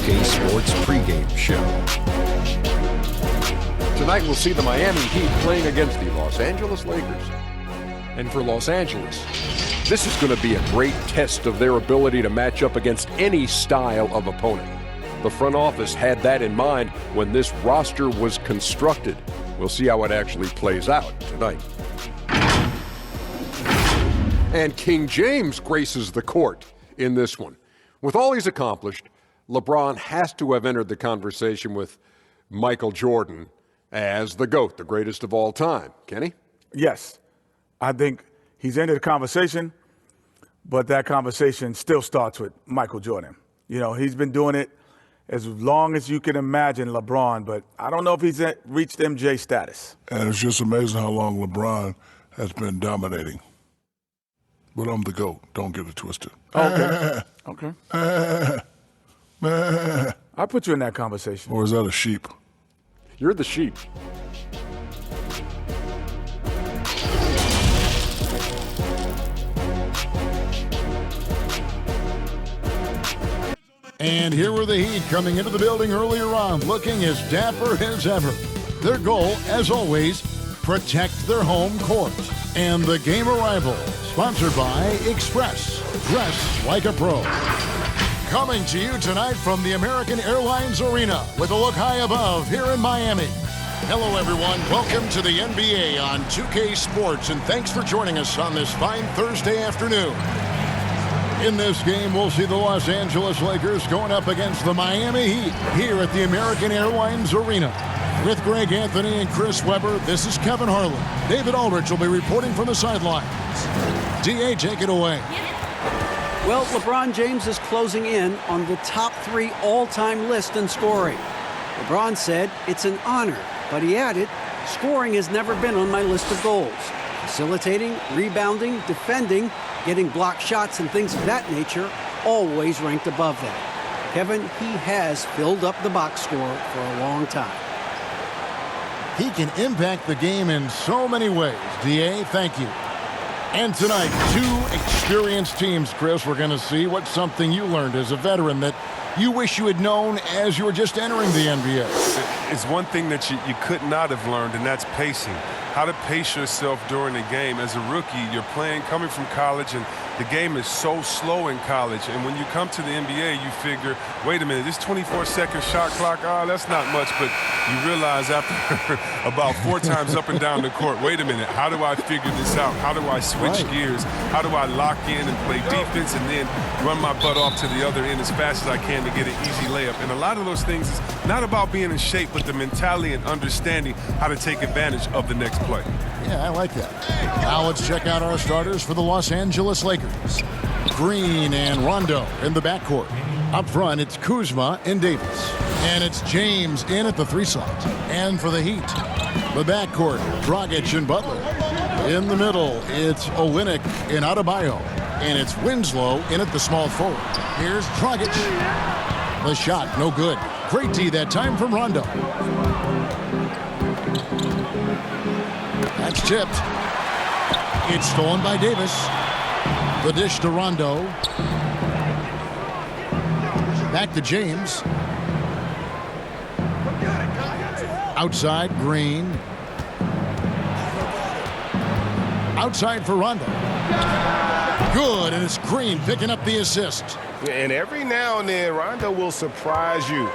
2K Sports pregame show. Tonight we'll see the Miami Heat playing against the Los Angeles Lakers. And for Los Angeles, this is going to be a great test of their ability to match up against any style of opponent. The front office had that in mind when this roster was constructed. We'll see how it actually plays out tonight. And King James graces the court in this one. With all he's accomplished, LeBron has to have entered the conversation with Michael Jordan as the GOAT, the greatest of all time. Kenny? Yes. I think he's entered the conversation, but that conversation still starts with Michael Jordan. You know, he's been doing it as long as you can imagine LeBron, but I don't know if he's reached MJ status. And it's just amazing how long LeBron has been dominating. But I'm the GOAT. Don't get it twisted. Okay. Okay. I put you in that conversation. Or is that a sheep? You're the sheep. And here were the Heat coming into the building earlier on, looking as dapper as ever. Their goal, as always, protect their home court. And the game arrival, sponsored by Express. Dress like a pro. Coming to you tonight from the American Airlines Arena with a look high above here in Miami. Hello, everyone. Welcome to the NBA on 2K Sports, and thanks for joining us on this fine Thursday afternoon. In this game, we'll see the Los Angeles Lakers going up against the Miami Heat here at the American Airlines Arena. With Greg Anthony and Chris Webber, this is Kevin Harlan. David Aldrich will be reporting from the sidelines. D.A., take it away. Well, LeBron James is closing in on the top 3 all-time list in scoring. LeBron said, "It's an honor," but he added, "Scoring has never been on my list of goals. Facilitating, rebounding, defending, getting blocked shots and things of that nature always ranked above that." Kevin, he has filled up the box score for a long time. He can impact the game in so many ways. D.A., thank you. And tonight, 2 experienced teams, Chris. We're going to see what's something you learned as a veteran that you wish you had known as you were just entering the NBA. It's one thing that you could not have learned, and that's pacing. How to pace yourself during the game. As a rookie, you're playing, coming from college, and the game is so slow in college. And when you come to the NBA, you figure, wait a minute, this 24-second shot clock, that's not much. But you realize after about 4 times up and down the court, wait a minute, how do I figure this out? How do I switch gears? How do I lock in and play defense and then run my butt off to the other end as fast as I can to get an easy layup? And a lot of those things is not about being in shape, but the mentality and understanding how to take advantage of the next play. Yeah, I like that. Now let's check out our starters for the Los Angeles Lakers. Green and Rondo in the backcourt. Up front, it's Kuzma and Davis. And it's James in at the 3 slot. And for the Heat, the backcourt, Dragic and Butler. In the middle, it's Olynyk and Adebayo. And it's Winslow in at the small forward. Here's Dragic. The shot, no good. Great D that time from Rondo. That's tipped. It's stolen by Davis. The dish to Rondo. Back to James. Outside, Green. Outside for Rondo. Good, and it's Green picking up the assist. And every now and then, Rondo will surprise you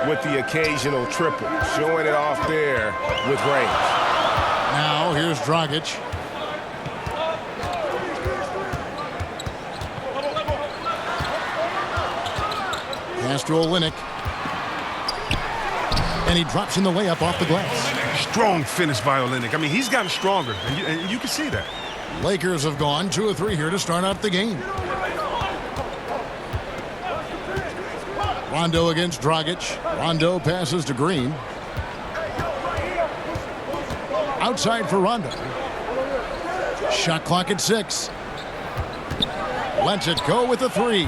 with the occasional triple, showing it off there with range. Now, here's Dragic. Pass to Olynyk. And he drops in the layup off the glass. Strong finish by Olynyk. I mean, he's gotten stronger, and you can see that. Lakers have gone 2 of 3 here to start out the game. Rondo against Dragic. Rondo passes to Green. Outside for Rondo. Shot clock at 6. Lets it go with the 3.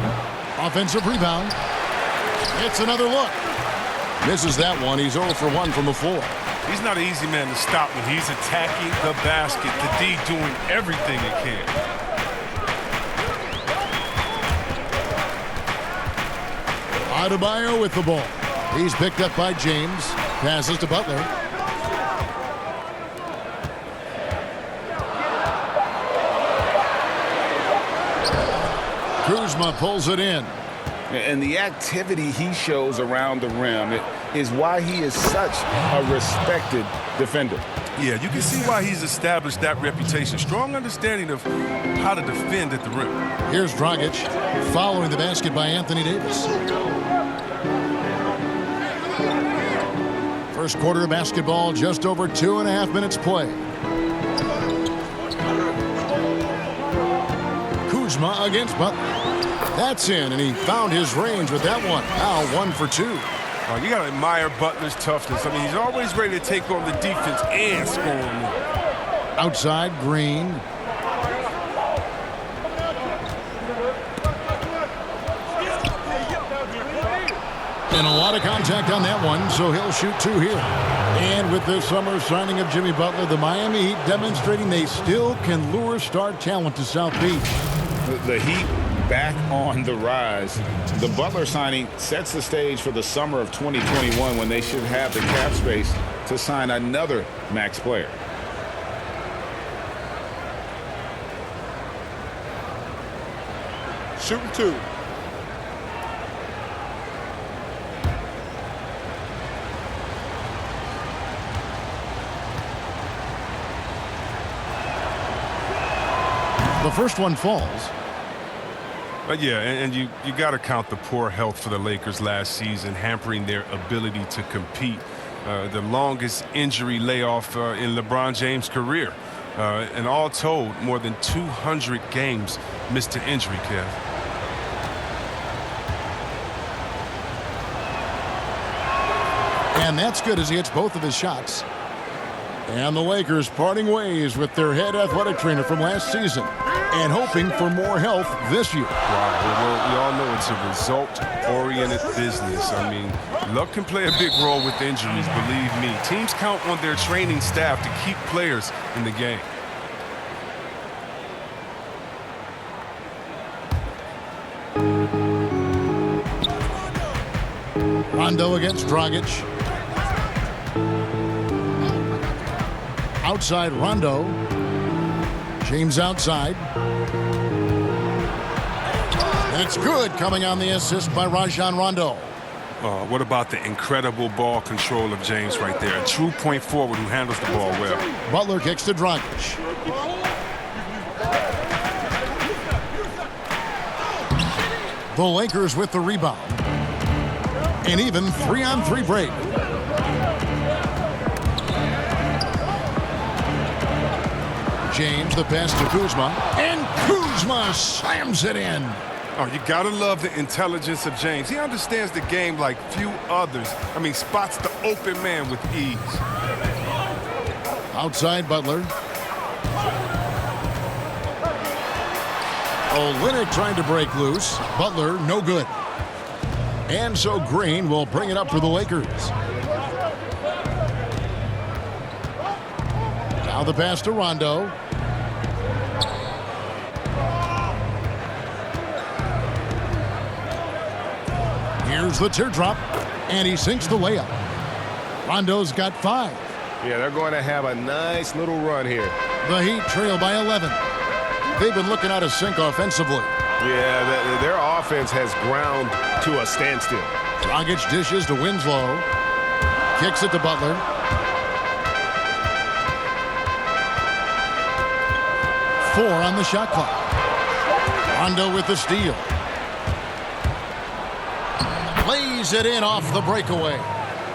Offensive rebound. It's another look. Misses that one. He's 0 for 1 from the floor. He's not an easy man to stop when he's attacking the basket. The D doing everything it can. Adebayo with the ball. He's picked up by James. Passes to Butler. Kuzma pulls it in. And the activity he shows around the rim is why he is such a respected defender. Yeah, you can see why he's established that reputation. Strong understanding of how to defend at the rim. Here's Dragic following the basket by Anthony Davis. First quarter of basketball, just over 2.5 minutes play. Kuzma against Butler. That's in, and he found his range with that one. Now 1 for 2. You got to admire Butler's toughness. I mean, he's always ready to take on the defense and score on them. Outside, Green. And a lot of contact on that one, so he'll shoot 2 here. And with the summer signing of Jimmy Butler, the Miami Heat demonstrating they still can lure star talent to South Beach. The Heat back on the rise. The Butler signing sets the stage for the summer of 2021 when they should have the cap space to sign another max player. Shooting 2. The first one falls. But yeah, and you got to count the poor health for the Lakers last season, hampering their ability to compete. The longest injury layoff in LeBron James' career. And all told, more than 200 games missed to injury, Kev. And that's good as he hits both of his shots. And the Lakers parting ways with their head athletic trainer from last season and hoping for more health this year. Wow, well, we all know it's a result-oriented business. I mean, luck can play a big role with injuries, believe me. Teams count on their training staff to keep players in the game. Rondo against Dragic. Outside Rondo. James outside. That's good, coming on the assist by Rajon Rondo. What about the incredible ball control of James right there? A true point forward who handles the ball well. Butler kicks to Dragic. The Lakers with the rebound. An even 3-on-3 break. James, the pass to Kuzma, and Kuzma slams it in. Oh, you gotta love the intelligence of James. He understands the game like few others. I mean, spots the open man with ease. Outside Butler. Olynyk trying to break loose. Butler, no good. And so Green will bring it up for the Lakers. Now the pass to Rondo. Here's the teardrop, and he sinks the layup. Rondo's got 5. Yeah, they're going to have a nice little run here. The Heat trail by 11. They've been looking out of sync offensively. Yeah, their offense has ground to a standstill. Dragic dishes to Winslow. Kicks it to Butler. Four on the shot clock. Rondo with the steal. Lays it in off the breakaway.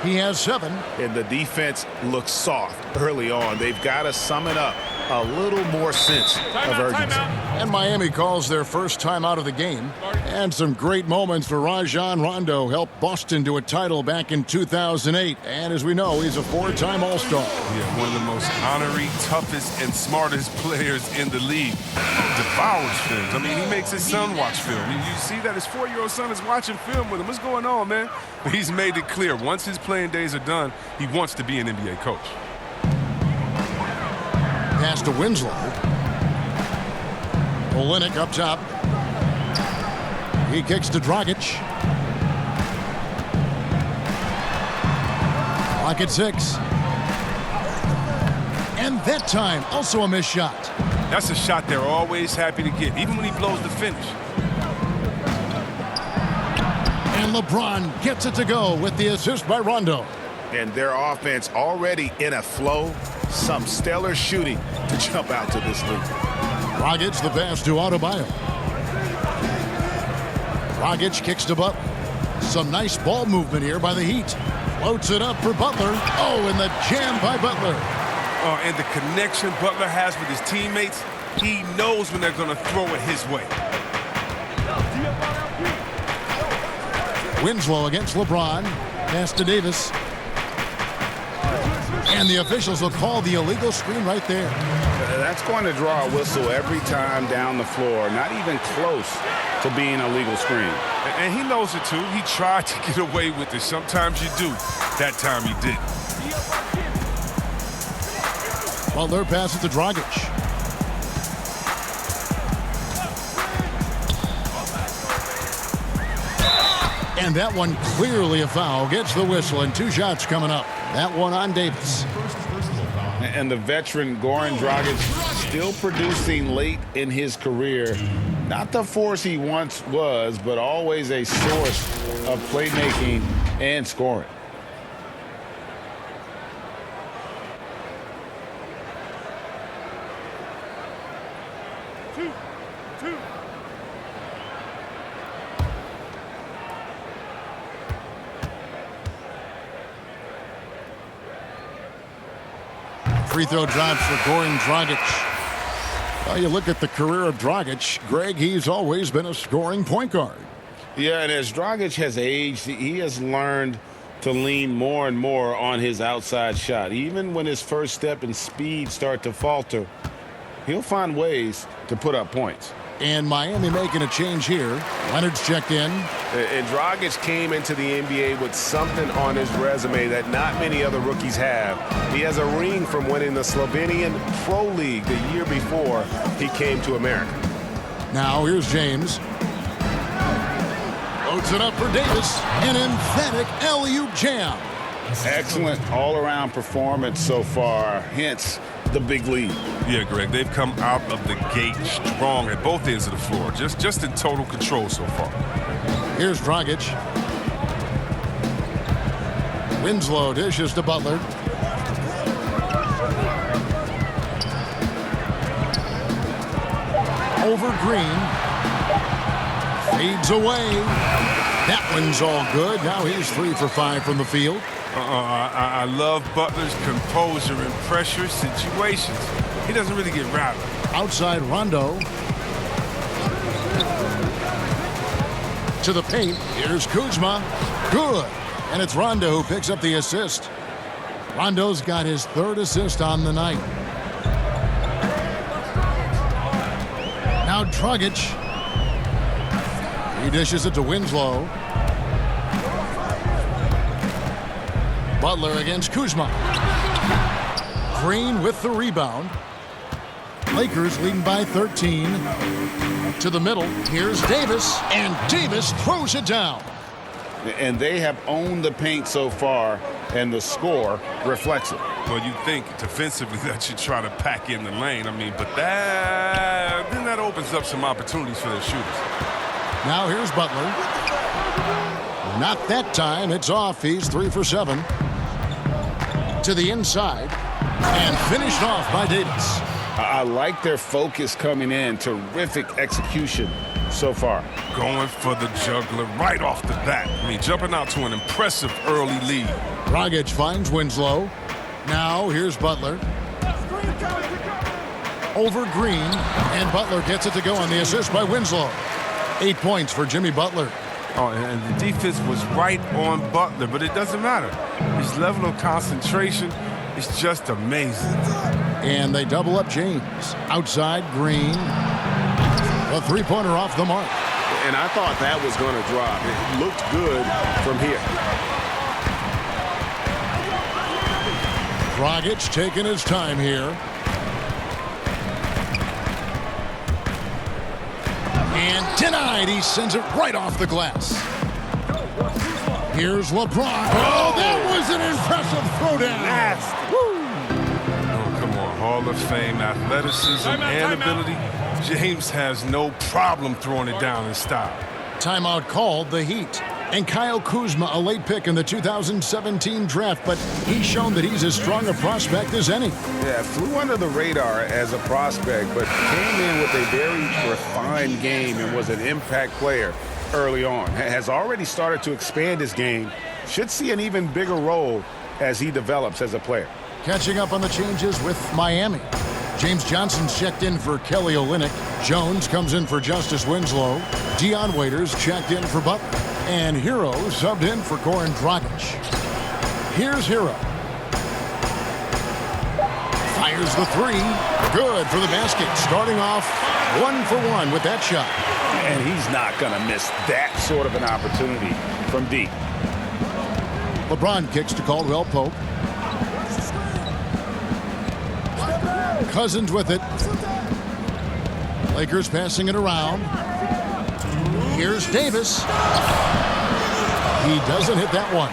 He has 7. And the defense looks soft early on. They've got to sum it up. A little more sense of urgency. And Miami calls their first time out of the game. And some great moments for Rajon Rondo. Helped Boston to a title back in 2008. And as we know, he's a 4-time All-Star. Yeah, one of the most honorary, toughest, and smartest players in the league. Devours films. I mean, he makes his son watch film. You see that his 4-year-old son is watching film with him. What's going on, man? He's made it clear. Once his playing days are done, he wants to be an NBA coach. Pass to Winslow. Olynyk up top. He kicks to Dragic. Clock at 6. And that time, also a missed shot. That's a shot they're always happy to get, even when he blows the finish. And LeBron gets it to go with the assist by Rondo. And their offense already in a flow. Some stellar shooting to jump out to this lead. Dragic the pass to Adebayo. Dragic kicks to Butler. Some nice ball movement here by the Heat. Floats it up for Butler. Oh, and the jam by Butler. Oh, and the connection Butler has with his teammates, he knows when they're going to throw it his way. Winslow against LeBron. Pass to Davis. And the officials will call the illegal screen right there. That's going to draw a whistle every time down the floor. Not even close to being a legal screen. And he knows it too. He tried to get away with it. Sometimes you do. That time he didn't. Butler passes to Dragic. And that one clearly a foul. Gets the whistle, and 2 shots coming up. That one on Davis. And the veteran Goran Dragic still producing late in his career. Not the force he once was, but always a source of playmaking and scoring. Free throw drops for Goran Dragic. Well, you look at the career of Dragic, Greg, he's always been a scoring point guard. Yeah, and as Dragic has aged, he has learned to lean more and more on his outside shot. Even when his first step and speed start to falter, he'll find ways to put up points. And Miami making a change here. Leonard's checked in. And Dragic came into the NBA with something on his resume that not many other rookies have. He has a ring from winning the Slovenian Pro League the year before he came to America. Now here's James. Loads it up for Davis. An emphatic alley-oop jam. Excellent all-around performance so far, hence the big lead. Yeah, Greg, they've come out of the gate strong at both ends of the floor. Just in total control so far. Here's Dragic. Winslow dishes to Butler. Over Green. Fades away. That one's all good. Now he's 3 for 5 from the field. I love Butler's composure in pressure situations. He doesn't really get rattled. Outside Rondo. To the paint. Here's Kuzma. Good. And it's Rondo who picks up the assist. Rondo's got his 3rd assist on the night. Now Dragic. He dishes it to Winslow. Butler against Kuzma. Green with the rebound. Lakers leading by 13. To the middle. Here's Davis. And Davis throws it down. And they have owned the paint so far, and the score reflects it. Well, you think defensively that you try to pack in the lane. I mean, but that opens up some opportunities for their shooters. Now here's Butler. Not that time. It's off. He's 3 for 7. To the inside. And finished off by Davis. I like their focus coming in. Terrific execution so far. Going for the juggler right off the bat. I mean, jumping out to an impressive early lead. Dragic finds Winslow. Now here's Butler. Over Green. And Butler gets it to go on the assist by Winslow. 8 points for Jimmy Butler. Oh, and the defense was right on Butler, but it doesn't matter. His level of concentration is just amazing. And they double up James. Outside Green. A 3-pointer off the mark. And I thought that was going to drop. It looked good from here. Dragic taking his time here. And denied. He sends it right off the glass. Here's LeBron. Oh, that was an impressive throwdown. Oh, come on. Hall of Fame, athleticism, and ability. James has no problem throwing it down in style. Timeout called the Heat. And Kyle Kuzma, a late pick in the 2017 draft, but he's shown that he's as strong a prospect as any. Yeah, flew under the radar as a prospect, but came in with a very refined game and was an impact player early on. Has already started to expand his game. Should see an even bigger role as he develops as a player. Catching up on the changes with Miami. James Johnson's checked in for Kelly Olynyk. Jones comes in for Justice Winslow. Dion Waiters checked in for Butler. And Hero subbed in for Goran Dragic. Here's Hero. Fires the three. Good for the basket. Starting off 1-for-1 with that shot. And he's not going to miss that sort of an opportunity from deep. LeBron kicks to Caldwell Pope. Cousins with it. Lakers passing it around. Here's Davis. He doesn't hit that one.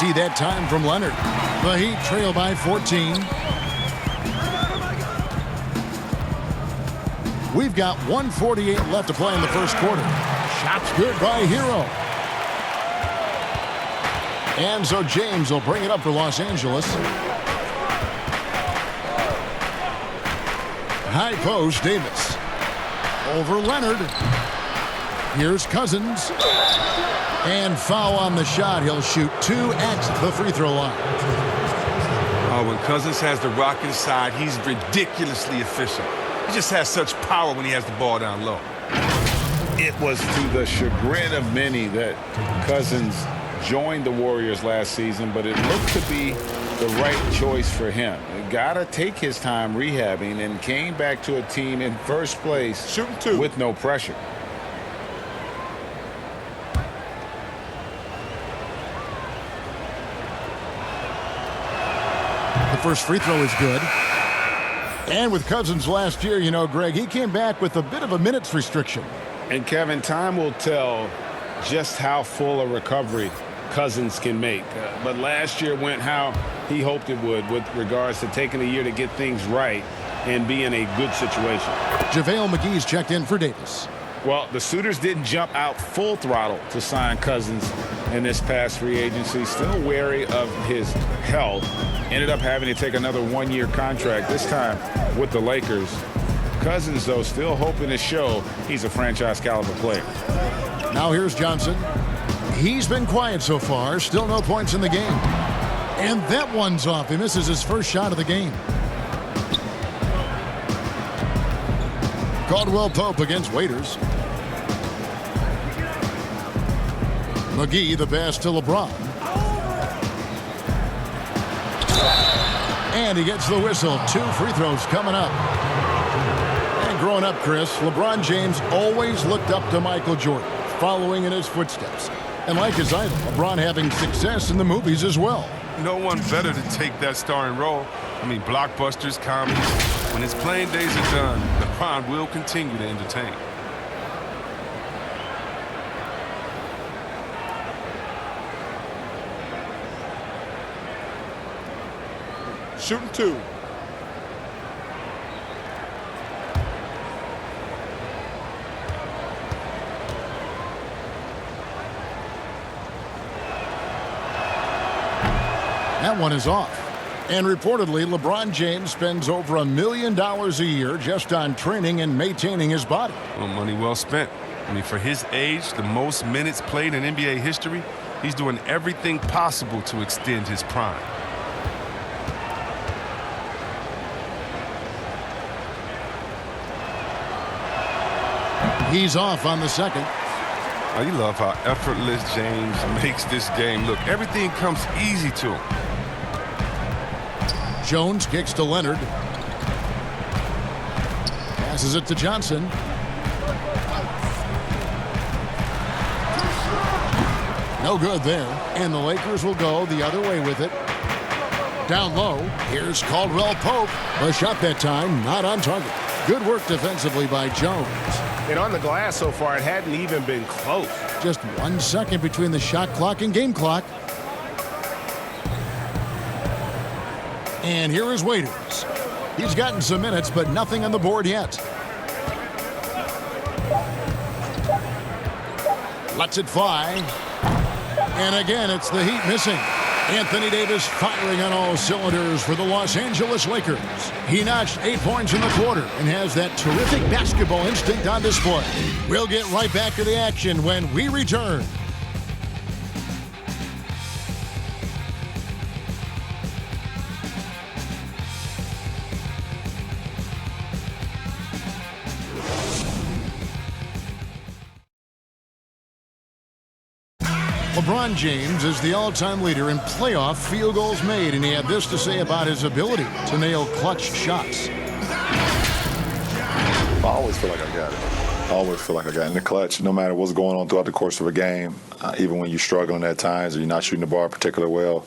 80 that time from Leonard. The Heat trail by 14. We've got 1:48 left to play in the first quarter. Shots good by Hero. And so James will bring it up for Los Angeles. High post, Davis. Over Leonard. Here's Cousins. And foul on the shot. He'll shoot 2 at the free throw line. Oh, when Cousins has the rock inside, he's ridiculously efficient. He just has such power when he has the ball down low. It was to the chagrin of many that Cousins joined the Warriors last season, but it looked to be the right choice for him. Gotta take his time rehabbing and came back to a team in first place shooting 2 with no pressure. The first free throw is good. And with Cousins last year, you know, Greg, he came back with a bit of a minutes restriction. And Kevin, time will tell just how full a recovery Cousins can make. But last year went how he hoped it would with regards to taking a year to get things right and be in a good situation. JaVale McGee's checked in for Davis. Well, the suitors didn't jump out full throttle to sign Cousins in this past free agency. Still wary of his health. Ended up having to take another one-year contract, this time with the Lakers. Cousins, though, still hoping to show he's a franchise-caliber player. Now here's Johnson. He's been quiet so far. Still no points in the game. And that one's off. He misses his first shot of the game. Caldwell Pope against Waiters. McGee, the pass to LeBron. And he gets the whistle. 2 free throws coming up. And growing up, Chris, LeBron James always looked up to Michael Jordan, following in his footsteps. And like his idol, LeBron having success in the movies as well. No one better to take that starring role. I mean, blockbusters, comedies. When his playing days are done, LeBron will continue to entertain. Shooting 2. That one is off. And reportedly, LeBron James spends over $1 million a year just on training and maintaining his body. Well, money well spent. I mean, for his age, the most minutes played in NBA history, he's doing everything possible to extend his prime. He's off on the second. Oh, you love how effortless James makes this game look. Everything comes easy to him. Jones kicks to Leonard. Passes it to Johnson. No good there. And the Lakers will go the other way with it. Down low, here's Caldwell Pope. A shot that time, not on target. Good work defensively by Jones. And on the glass so far, it hadn't even been close. just 1 second between the shot clock and game clock. And here is Waiters. He's gotten some minutes, but nothing on the board yet. Lets it fly. And again, it's the Heat missing. Anthony Davis firing on all cylinders for the Los Angeles Lakers. He notched 8 points in the quarter and has that terrific basketball instinct on display. We'll get right back to the action when we return. LeBron James is the all-time leader in playoff field goals made, and he had this to say about his ability to nail clutch shots. I always feel like I got it. I always feel like I got it in the clutch, no matter what's going on throughout the course of a game. Even when you're struggling at times or you're not shooting the ball particularly well,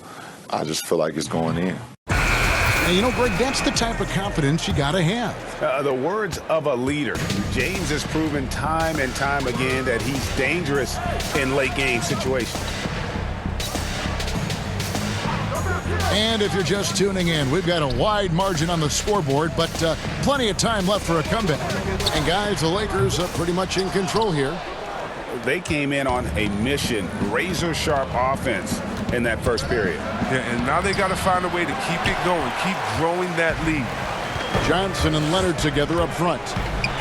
I just feel like it's going in. And you know, Greg, that's the type of confidence you got to have. The words of a leader. James has proven time and time again that he's dangerous in late game situations. And if you're just tuning in, we've got a wide margin on the scoreboard, but plenty of time left for a comeback. And guys, the Lakers are pretty much in control here. They came in on a mission, razor-sharp offense in that first period. Yeah, and now they got to find a way to keep it going, keep growing that lead. Johnson and Leonard together up front.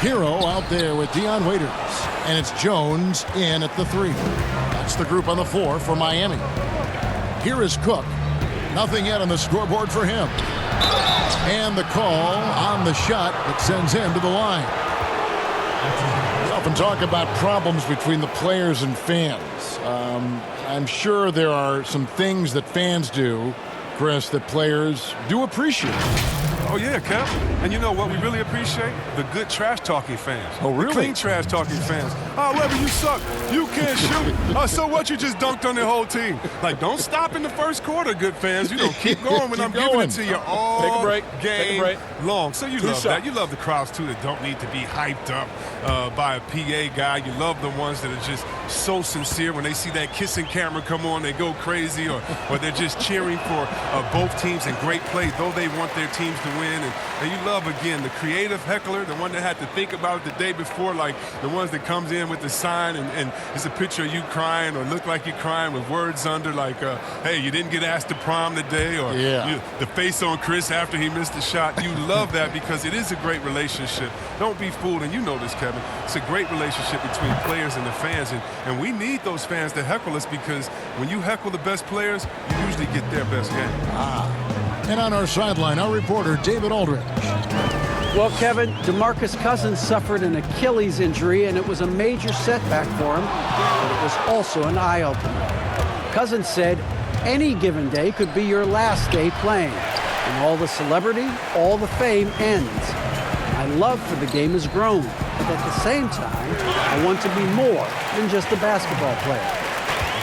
Hero out there with Dion Waiters. And it's Jones in at the 3. That's the group on the floor for Miami. Here is Cook. Nothing yet on the scoreboard for him. And the call on the shot that sends him to the line. We often talk about problems between the players and fans. I'm sure there are some things that fans do, Chris, that players do appreciate. Oh, yeah, Kev. And you know what we really appreciate? The good trash-talking fans. Oh, really? The clean trash-talking fans. Oh, Webber, you suck. You can't shoot. Oh, so what? You just dunked on the whole team. Like, don't stop in the first quarter, good fans. You know, keep going when I'm giving it to you all game long. So you love that. You love the crowds, too, that don't need to be hyped up by a PA guy. You love the ones that are just so sincere. When they see that kissing camera come on, they go crazy, or they're just cheering for both teams and great play, though they want their teams to win. And you love, again, the creative heckler, the one that had to think about it the day before, like the ones that comes in with the sign and it's a picture of you crying or look like you're crying with words under like, hey, you didn't get asked to prom today, or the face on Chris after he missed the shot. You love that because it is a great relationship. Don't be fooled, and you know this, Kevin. It's a great relationship between players and the fans, and we need those fans to heckle us because when you heckle the best players, you usually get their best game. And on our sideline, our reporter, David Aldridge. Well, Kevin, DeMarcus Cousins suffered an Achilles injury, and it was a major setback for him, but it was also an eye-opener. Cousins said, any given day could be your last day playing, and all the celebrity, all the fame ends. My love for the game has grown, but at the same time, I want to be more than just a basketball player.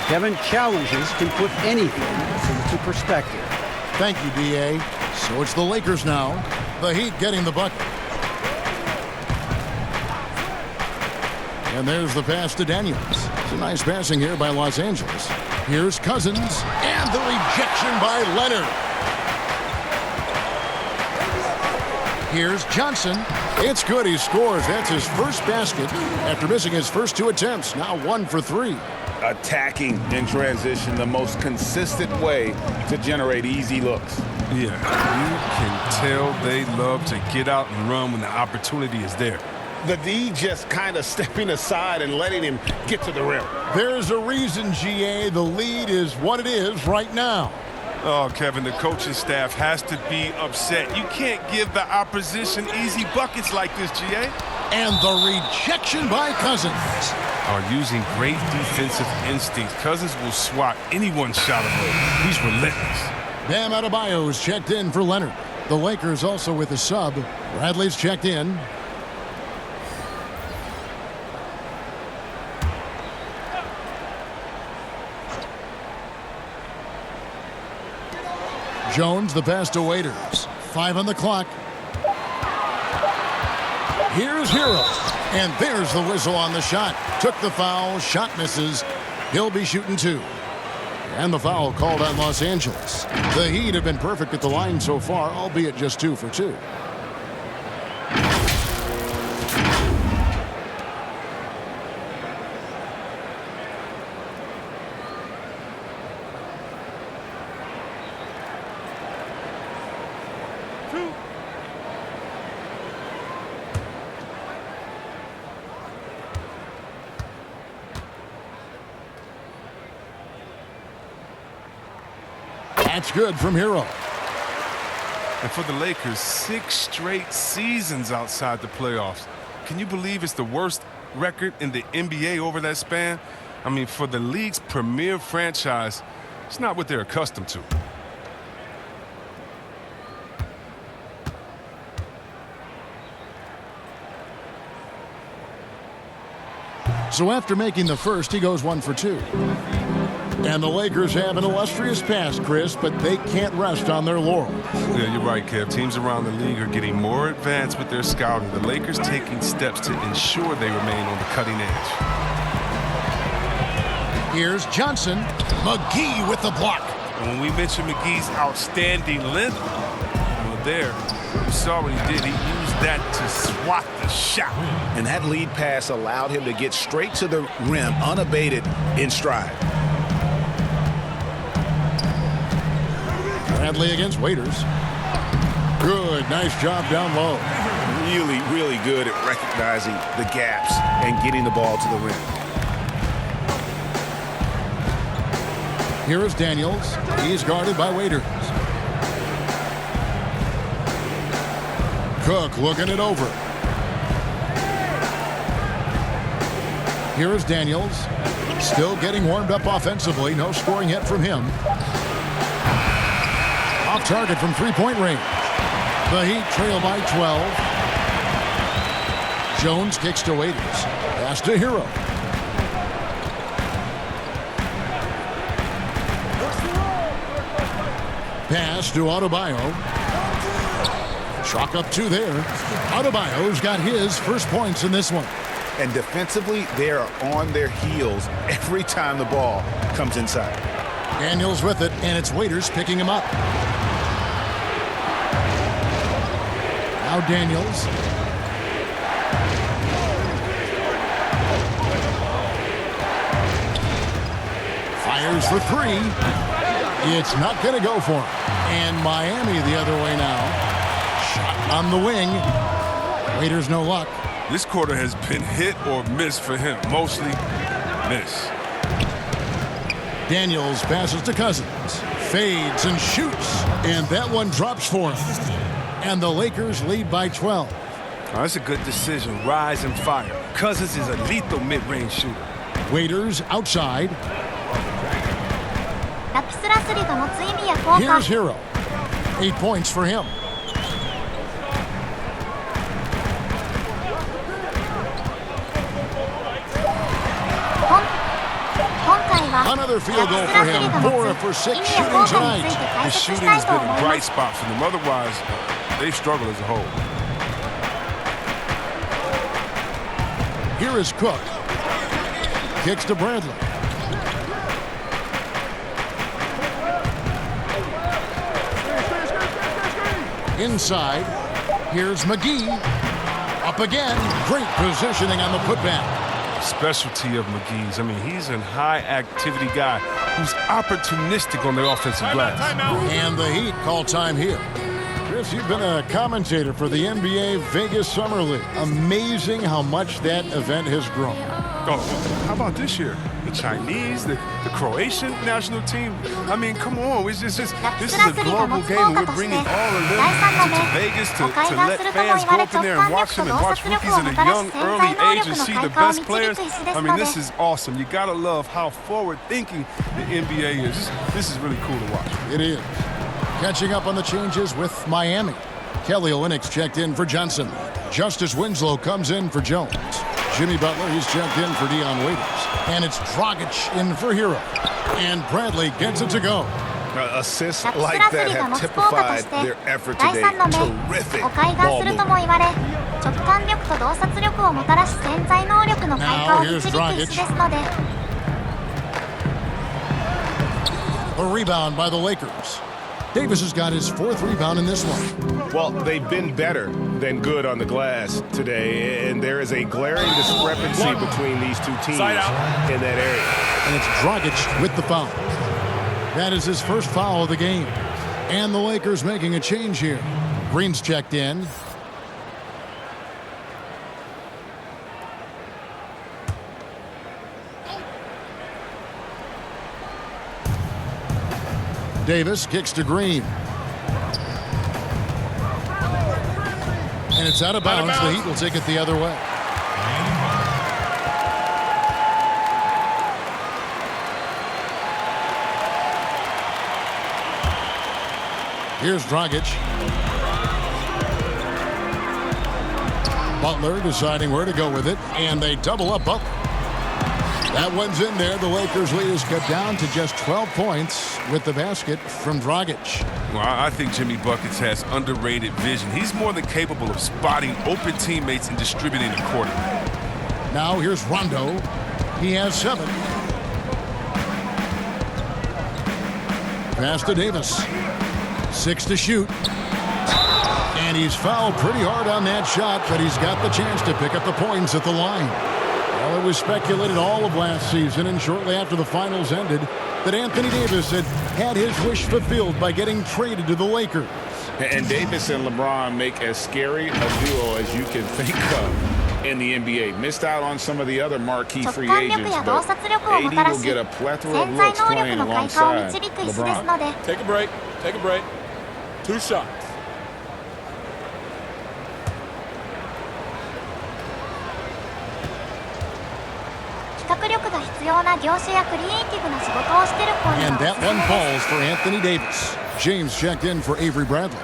Kevin, challenges can put anything into perspective. Thank you, D.A. So it's the Lakers now. The Heat getting the bucket. And there's the pass to Daniels. It's a nice passing here by Los Angeles. Here's Cousins. And the rejection by Leonard. Here's Johnson. It's good. He scores. That's his first basket after missing his first 2 attempts. Now 1 for 3. Attacking in transition, the most consistent way to generate easy looks. Yeah, you can tell they love to get out and run when the opportunity is there. The D just kind of stepping aside and letting him get to the rim. There's a reason, GA, the lead is what it is right now. Oh, Kevin, the coaching staff has to be upset. You can't give the opposition easy buckets like this, GA. And the rejection by Cousins. Are using great defensive instincts. Cousins will swat anyone's shot away. He's relentless. Bam Adebayo's checked in for Leonard. The Lakers also with a sub. Bradley's checked in. Jones, the pass to Waiters. 5 on the clock. Here's Hero. And there's the whistle on the shot. Took the foul. Shot misses. He'll be shooting 2. And the foul called on Los Angeles. The Heat have been perfect at the line so far, albeit just 2 for 2. That's good from Hero. And for the Lakers, 6 straight seasons outside the playoffs. Can you believe it's the worst record in the NBA over that span? I mean, for the league's premier franchise, it's not what they're accustomed to. So after making the first, he goes 1 for 2. And the Lakers have an illustrious past, Chris, but they can't rest on their laurels. Yeah, you're right, Kev. Teams around the league are getting more advanced with their scouting. The Lakers taking steps to ensure they remain on the cutting edge. Here's Johnson. McGee with the block. And when we mentioned McGee's outstanding length, well, there, you saw what he did. He used that to swat the shot. And that lead pass allowed him to get straight to the rim, unabated in stride. Bradley against Waiters. Good, nice job down low. Really, really good at recognizing the gaps and getting the ball to the rim. Here is Daniels. He's guarded by Waiters. Cook looking it over. Here is Daniels. Still getting warmed up offensively. No scoring yet from him. Off target from three-point range. The Heat trail by 12. Jones kicks to Waiters. Pass to Hero. Pass to Adebayo. Chalk up 2 there. Adebayo's got his first points in this one. And defensively, they are on their heels every time the ball comes inside. Daniels with it, and it's Waiters picking him up. Now Daniels. Fires for 3. It's not going to go for him. And Miami the other way now. Shot on the wing. Waiters no luck. This quarter has been hit or miss for him. Mostly miss. Daniels passes to Cousins. Fades and shoots. And that one drops for him. And the Lakers lead by 12. Oh, that's a good decision. Rise and fire. Cousins is a lethal mid-range shooter. Waiters outside. Here's Hero. 8 points for him. Another field goal for him. 4 for 6 shooting tonight. His shooting has been a bright spot for them. Otherwise, they've struggled as a whole. Here is Cook. Kicks to Bradley. Inside. Here's McGee. Up again. Great positioning on the putback. Specialty of McGee's. I mean, he's a high-activity guy who's opportunistic on the offensive glass. And the Heat call time here. Chris, you've been a commentator for the NBA Vegas Summer League. Amazing how much that event has grown. Oh, how about this year? The Chinese, the Croatian national team. I mean, come on. This is a global game. We're bringing all of them to Vegas to let fans go up in there and watch them and watch rookies at a young, early age and see the best players. I mean, this is awesome. You got to love how forward-thinking the NBA is. This is really cool to watch. It is. Catching up on the changes with Miami. Kelly Olynyk's checked in for Johnson. Justice Winslow comes in for Jones. Jimmy Butler, he's checked in for Dion Waiters. And it's Dragic in for Hero. And Bradley gets it to go. Assists like that have typified their effort today. Terrific ball movement. Now here's Dragic. A rebound by the Lakers. Davis has got his 4th rebound in this one. Well, they've been better than good on the glass today, and there is a glaring discrepancy between these two teams in that area. And it's Dragic with the foul. That is his first foul of the game. And the Lakers making a change here. Green's checked in. Davis kicks to Green. And it's out of bounds. The Heat will take it the other way. Here's Dragic. Butler deciding where to go with it, and they double up Butler. That one's in there. The Lakers lead is cut down to just 12 points with the basket from Dragic. Well, I think Jimmy Buckets has underrated vision. He's more than capable of spotting open teammates and distributing accordingly. Now here's Rondo. He has 7. Pass to Davis. 6 to shoot. And he's fouled pretty hard on that shot, but he's got the chance to pick up the points at the line. Well, it was speculated all of last season and shortly after the finals ended that Anthony Davis had his wish fulfilled by getting traded to the Lakers. And Davis and LeBron make as scary a duo as you can think of in the NBA. Missed out on some of the other marquee free agents, but AD will get a plethora of looks playing alongside LeBron. Take a break. Take a break. 2 shots. And that one falls for Anthony Davis. James checked in for Avery Bradley.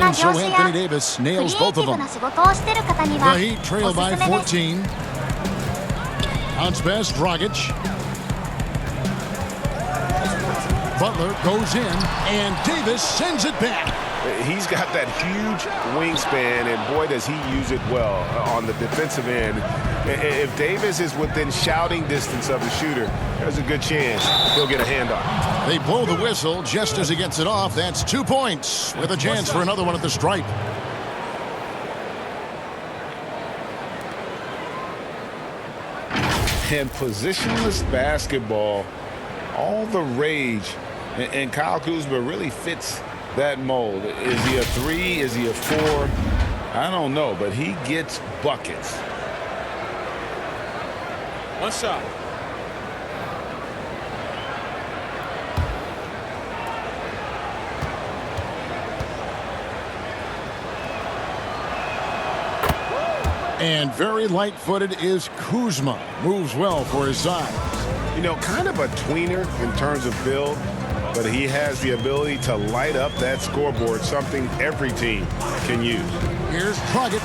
And so Anthony Davis nails both of them. The Heat trail by 14. Bounce pass, Dragic. Butler goes in, and Davis sends it back. He's got that huge wingspan, and boy, does he use it well on the defensive end. If Davis is within shouting distance of the shooter, there's a good chance he'll get a handoff. They blow the whistle just as he gets it off. That's 2 points with a chance for another one at the stripe. And positionless basketball, all the rage, and Kyle Kuzma really fits that mold. Is he a 3? Is he a 4? I don't know, but he gets buckets. One shot. And very light-footed is Kuzma. Moves well for his size. You know, kind of a tweener in terms of build, but he has the ability to light up that scoreboard, something every team can use. Here's Dragic.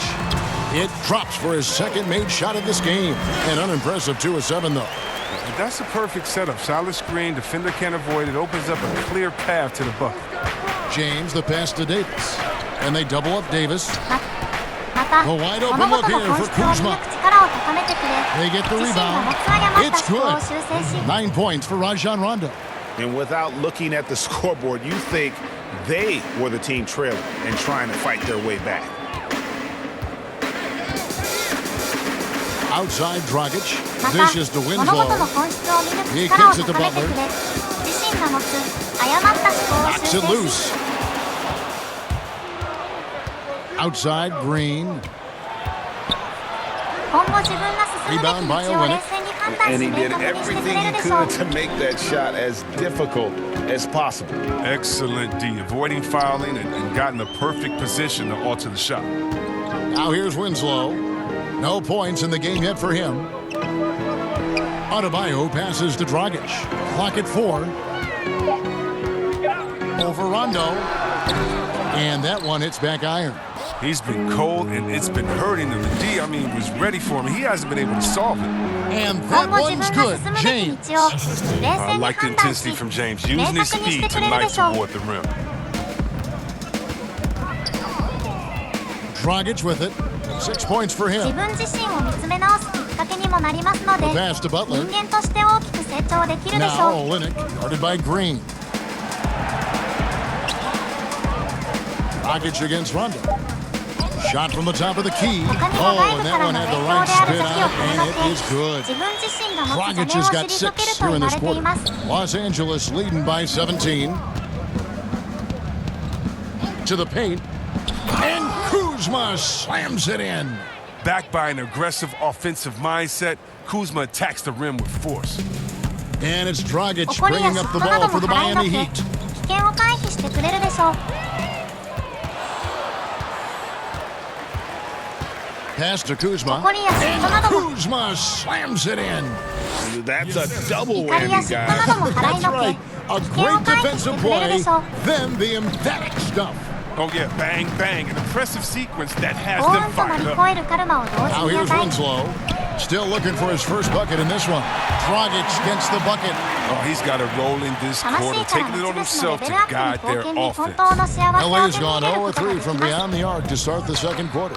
It drops for his second made shot of this game. An unimpressive 2 of 7, though. That's a perfect setup. Solid screen, defender can't avoid it. Opens up a clear path to the bucket. James, the pass to Davis. And they double up Davis. A wide open look here for Kuzma. They get the rebound. It's good. 9 points for Rajon Rondo. And without looking at the scoreboard, you think they were the team trailing and trying to fight their way back. Outside Dragic. Dishes to Winslow. He kicks it to Butler. Knocks it loose. Outside Green. Rebound by Olynyk. And he did everything he could to make that shot as difficult as possible. Excellent D, avoiding fouling and got in the perfect position to alter the shot. Now here's Winslow. No points in the game yet for him. Adebayo passes to Dragic. Clock at 4. Over Rondo. And that one hits back iron. He's been cold, and it's been hurting him. The D, was ready for him. He hasn't been able to solve it. And that one's good. James. I like the intensity from James, using his speed tonight toward the rim. Dragic with it. 6 points for him. The pass to Butler. Now Olynyk, guarded by Green. Dragic against Rondo. Shot from the top of the key. Oh, and that one had the right spin on it, and it is good. Dragic has got 6 here in this quarter. Los Angeles leading by 17. To the paint. And Kuzma slams it in. Backed by an aggressive offensive mindset, Kuzma attacks the rim with force. And it's Dragic bringing up the ball for the Miami Heat. Pass to Kuzma. And Kuzma slams it in. That's a double whammy, guys. That's right. A great defensive play, then the emphatic stuff. Oh, yeah, bang, bang. An impressive sequence that has them fired up. Now here's Winslow. Still looking for his first bucket in this one. Dragic gets the bucket. Oh, he's got to roll in this quarter, taking it on himself to guide their offense. LA's gone 0-3 from beyond the arc to start the second quarter.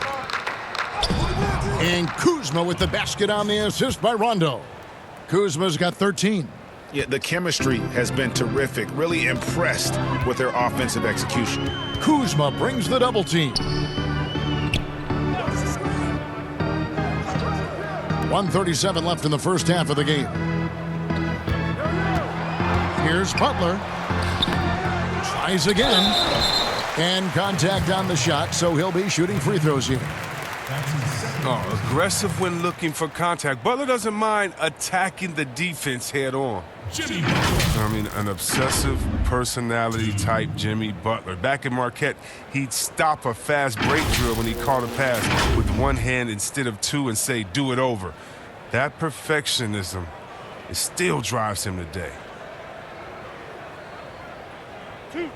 And Kuzma with the basket on the assist by Rondo. Kuzma's got 13. Yeah, the chemistry has been terrific. Really impressed with their offensive execution. Kuzma brings the double team. 1:37 left in the first half of the game. Here's Butler. Tries again. And contact on the shot, so he'll be shooting free throws here. Oh, aggressive when looking for contact. Butler doesn't mind attacking the defense head on. An obsessive personality type Jimmy Butler. Back in Marquette, he'd stop a fast break drill when he caught a pass with one hand instead of two and say, do it over. That perfectionism, it still drives him today. Two.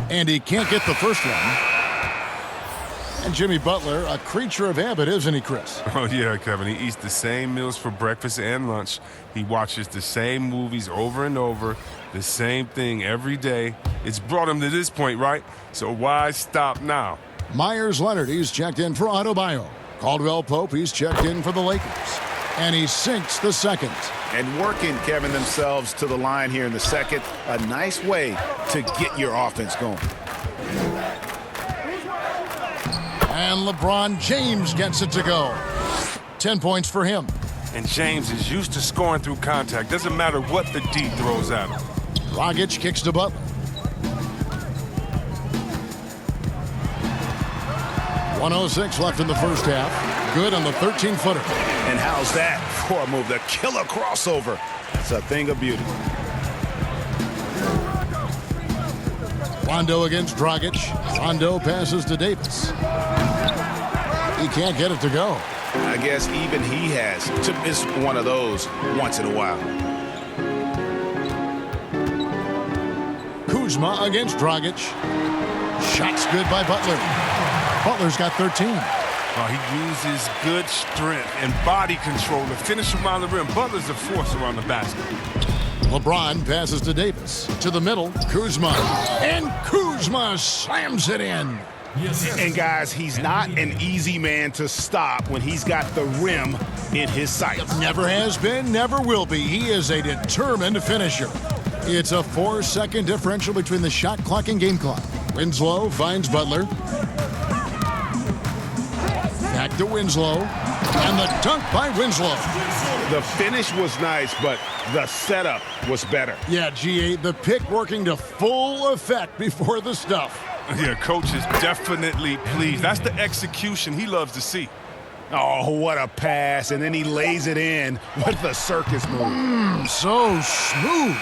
And he can't get the first one. And Jimmy Butler, a creature of habit, isn't he, Chris? Oh, yeah, Kevin. He eats the same meals for breakfast and lunch. He watches the same movies over and over, the same thing every day. It's brought him to this point, right? So why stop now? Myers Leonard, he's checked in for Adebayo. Caldwell Pope, he's checked in for the Lakers. And he sinks the second. And working, Kevin, themselves to the line here in the second. A nice way to get your offense going. And LeBron James gets it to go. 10 points for him. And James is used to scoring through contact. Doesn't matter what the D throws at him. Dragic kicks to Butler. 1:06 left in the first half. Good on the 13-footer. And how's that for a move? The killer crossover. It's a thing of beauty. Rondo against Dragic. Rondo passes to Davis. He can't get it to go. I guess even he has to miss one of those once in a while. Kuzma against Dragic. Shots good by Butler. Butler's got 13. He uses good strength and body control to finish around the rim. Butler's a force around the basket. LeBron passes to Davis. To the middle, Kuzma. And Kuzma slams it in. And guys, he's not an easy man to stop when he's got the rim in his sights. Never has been, never will be. He is a determined finisher. It's a 4-second differential between the shot clock and game clock. Winslow finds Butler. Back to Winslow. And the dunk by Winslow. The finish was nice, but the setup was better. Yeah, G8, the pick working to full effect before the stuff. Yeah, coach is definitely pleased. That's the execution he loves to see. Oh, what a pass. And then he lays it in with the circus move. So smooth.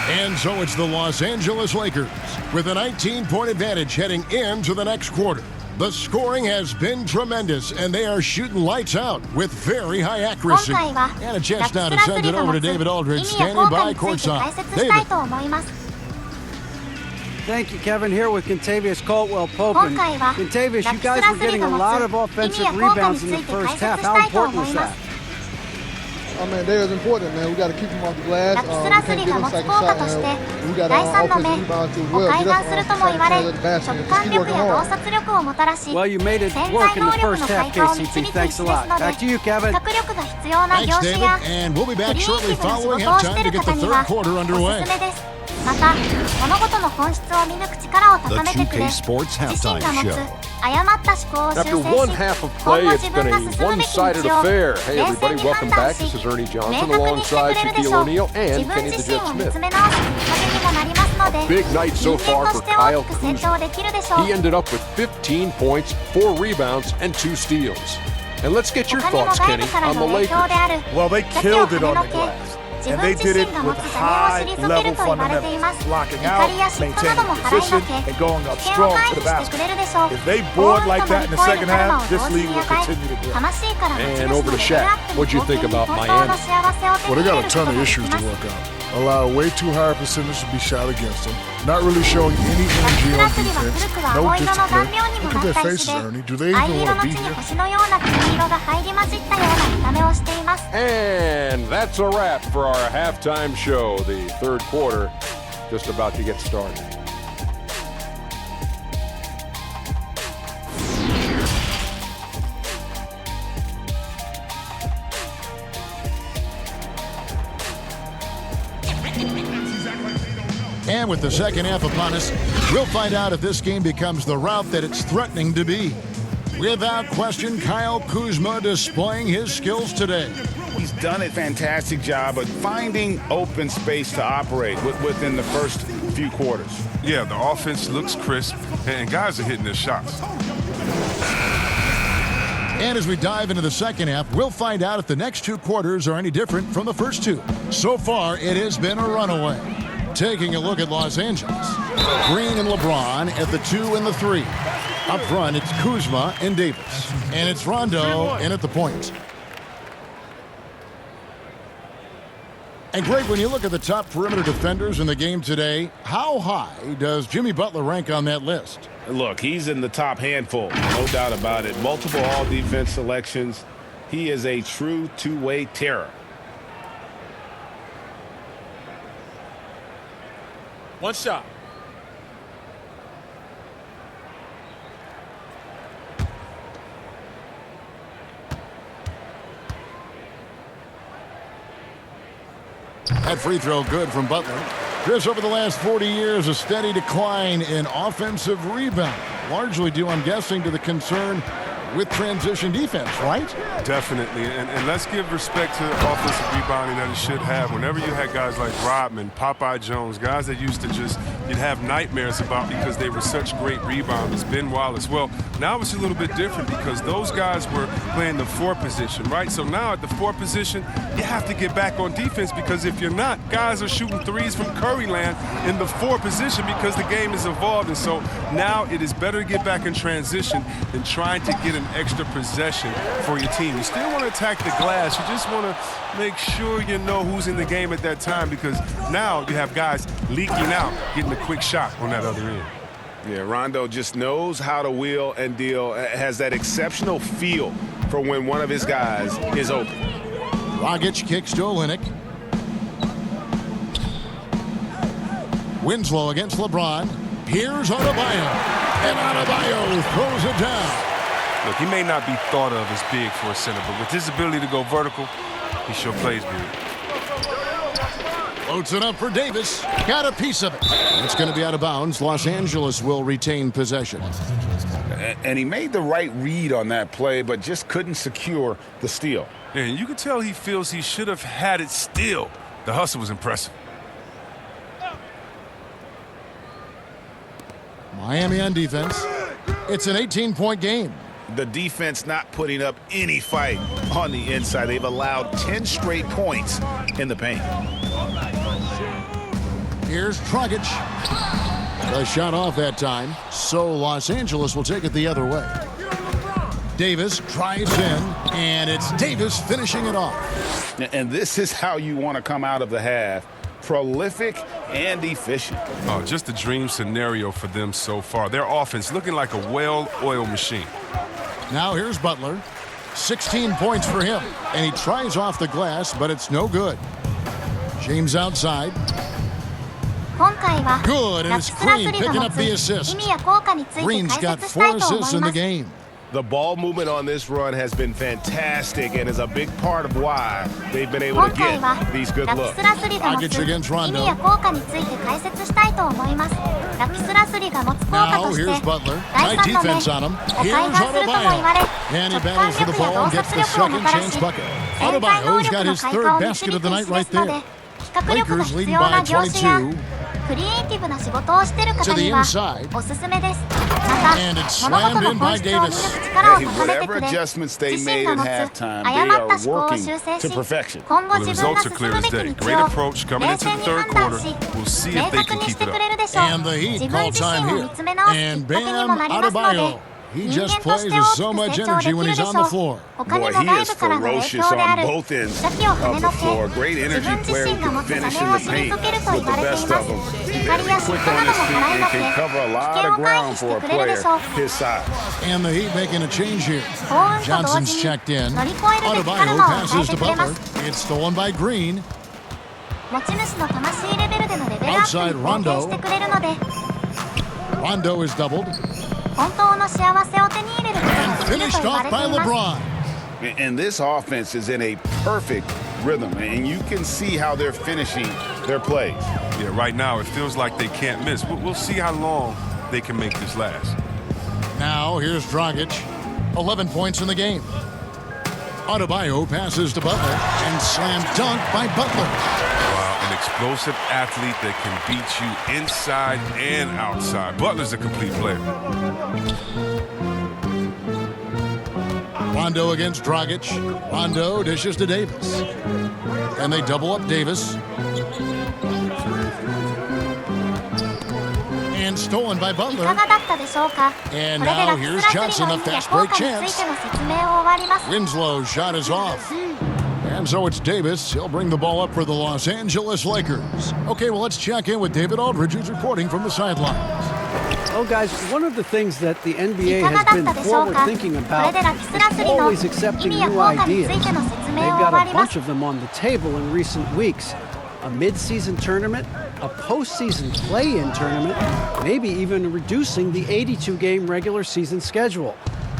And so it's the Los Angeles Lakers with a 19-point advantage heading into the next quarter. The scoring has been tremendous, and they are shooting lights out with very high accuracy. And a chance now to send it over to David Aldridge, standing by courtside. David. Thank you, Kevin. Here with Contavious Caldwell-Pope. Contavious, you guys were getting a lot of offensive rebounds in the first half. How important was that? Oh man, they was important, man. We got to keep them off the glass. We can't give them second shot. We got offensive rebounds as well. Get us on the side of the basket. Just keep working hard. Well, you made it work in the first half, KCP. Thanks a lot. Back to you, Kevin. Thanks, David. And we'll be back shortly following halftime to get the third quarter underway. The 2K Sports Halftime Show. After one half of play, it's been a one-sided affair. Hey, everybody, welcome back. This is Ernie Johnson alongside Shaquille O'Neal and Kenny the Jet Smith. A big night so far for Kyle Kuzma. He ended up with 15 points, 4 rebounds, and 2 steals. And let's get your thoughts, Kenny, on the Lakers. Well, they killed it on the glass. And they did it with high-level fundamentals, blocking out, maintaining position, and going up strong to the basket. If they board like that in the second half, this league will continue to grow. And over to Shaq. What'd you think about Miami? Well, they got a ton of issues to work out. Allow way too high a percentage to be shot against them. Not really showing any energy on defense. No discipline. Look at their faces, Ernie. Do they even want to be here? And that's a wrap for our halftime show. The third quarter just about to get started. And with the second half upon us, we'll find out if this game becomes the rout that it's threatening to be. Without question, Kyle Kuzma displaying his skills today. He's done a fantastic job of finding open space to operate within the first few quarters. Yeah, the offense looks crisp, and guys are hitting their shots. And as we dive into the second half, we'll find out if the next 2 quarters are any different from the first 2. So far, it has been a runaway. Taking a look at Los Angeles. Green and LeBron at the 2 and the 3. Up front, it's Kuzma and Davis. And it's Rondo in at the point. And Greg, when you look at the top perimeter defenders in the game today, how high does Jimmy Butler rank on that list? Look, he's in the top handful, no doubt about it. Multiple all-defense selections. He is a true two-way terror. One shot. That free throw good from Butler. Chris, over the last 40 years, a steady decline in offensive rebound. Largely due, I'm guessing, to the concern with transition defense, right? Definitely, and let's give respect to the offensive rebounding that it should have. Whenever you had guys like Rodman, Popeye Jones, guys that used to just, you'd have nightmares about because they were such great rebounders, Ben Wallace. Well, now it's a little bit different because those guys were playing the 4 position, right? So now at the 4 position, you have to get back on defense because if you're not, guys are shooting threes from Curry land in the 4 position because the game has evolved. And so now it is better to get back in transition than trying to get an extra possession for your team. You still want to attack the glass. You just want to make sure you know who's in the game at that time because now you have guys leaking out, getting a quick shot on that other end. Yeah, Rondo just knows how to wheel and deal, has that exceptional feel for when one of his guys is open. Dragic kicks to Olynyk. Winslow against LeBron. Here's Adebayo. And Adebayo throws it down. Look, he may not be thought of as big for a center, but with his ability to go vertical, he sure plays big. Floats it up for Davis. Got a piece of it. It's going to be out of bounds. Los Angeles will retain possession. And he made the right read on that play, but just couldn't secure the steal. Yeah, and you can tell he feels he should have had it still. The hustle was impressive. Miami on defense. It's an 18-point game. The defense not putting up any fight on the inside. They've allowed 10 straight points in the paint. Here's Dragic. The shot off that time, so Los Angeles will take it the other way. Davis drives in, and it's Davis finishing it off. And this is how you want to come out of the half. Prolific and efficient. Oh, just a dream scenario for them so far. Their offense looking like a well-oiled machine. Now here's Butler. 16 points for him, and he tries off the glass, but it's no good. James outside. Good, and it's Green picking up the assist. Green's got 4 assists in the game. The ball movement on this run has been fantastic and is a big part of why they've been able to get these good looks. Dragic against Rondo. Now here's Butler. Tight defense on him. Here's Adebayo. And he battles for the ball and gets the second chance bucket. Adebayo's got his 3rd basket of the night right there. Lakers leading by 22. To the inside. And it's slammed in by Davis. Hey, whatever adjustments they made at halftime, they are working to perfection. Well, the results are clear as day. Great approach coming into the 3rd quarter. We'll see if they can keep it up. And the Heat call time here. And Bam Adebayo. He just plays with so much energy when he's on the floor. Boy, he is ferocious on both ends of the floor. Great energy player who can finish in the paint with the best of them. Very quick on his feet and can cover a lot of ground for a player his size. And the Heat making a change here. Johnson's checked in. Adebayo passes to Butler. It's stolen by Green. Outside Rondo. Rondo is doubled. And finished off by LeBron. And this offense is in a perfect rhythm, and you can see how they're finishing their plays. Yeah, right now it feels like they can't miss. We'll see how long they can make this last. Now here's Dragic. 11 points in the game. Adebayo passes to Butler and slam dunk by Butler. Wow, an explosive athlete that can beat you inside and outside. Butler's a complete player. Rondo against Dragic. Rondo dishes to Davis. And they double up Davis. And stolen by Butler. And now here's Johnson, a fast break chance. Winslow's shot is off. And so it's Davis. He'll bring the ball up for the Los Angeles Lakers. Okay, well, let's check in with David Aldridge, who's reporting from the sidelines. Well, guys, one of the things that the NBA has been forward thinking about is always accepting new ideas. They've got a bunch of them on the table in recent weeks. A mid-season tournament, a postseason play-in tournament, maybe even reducing the 82-game regular season schedule.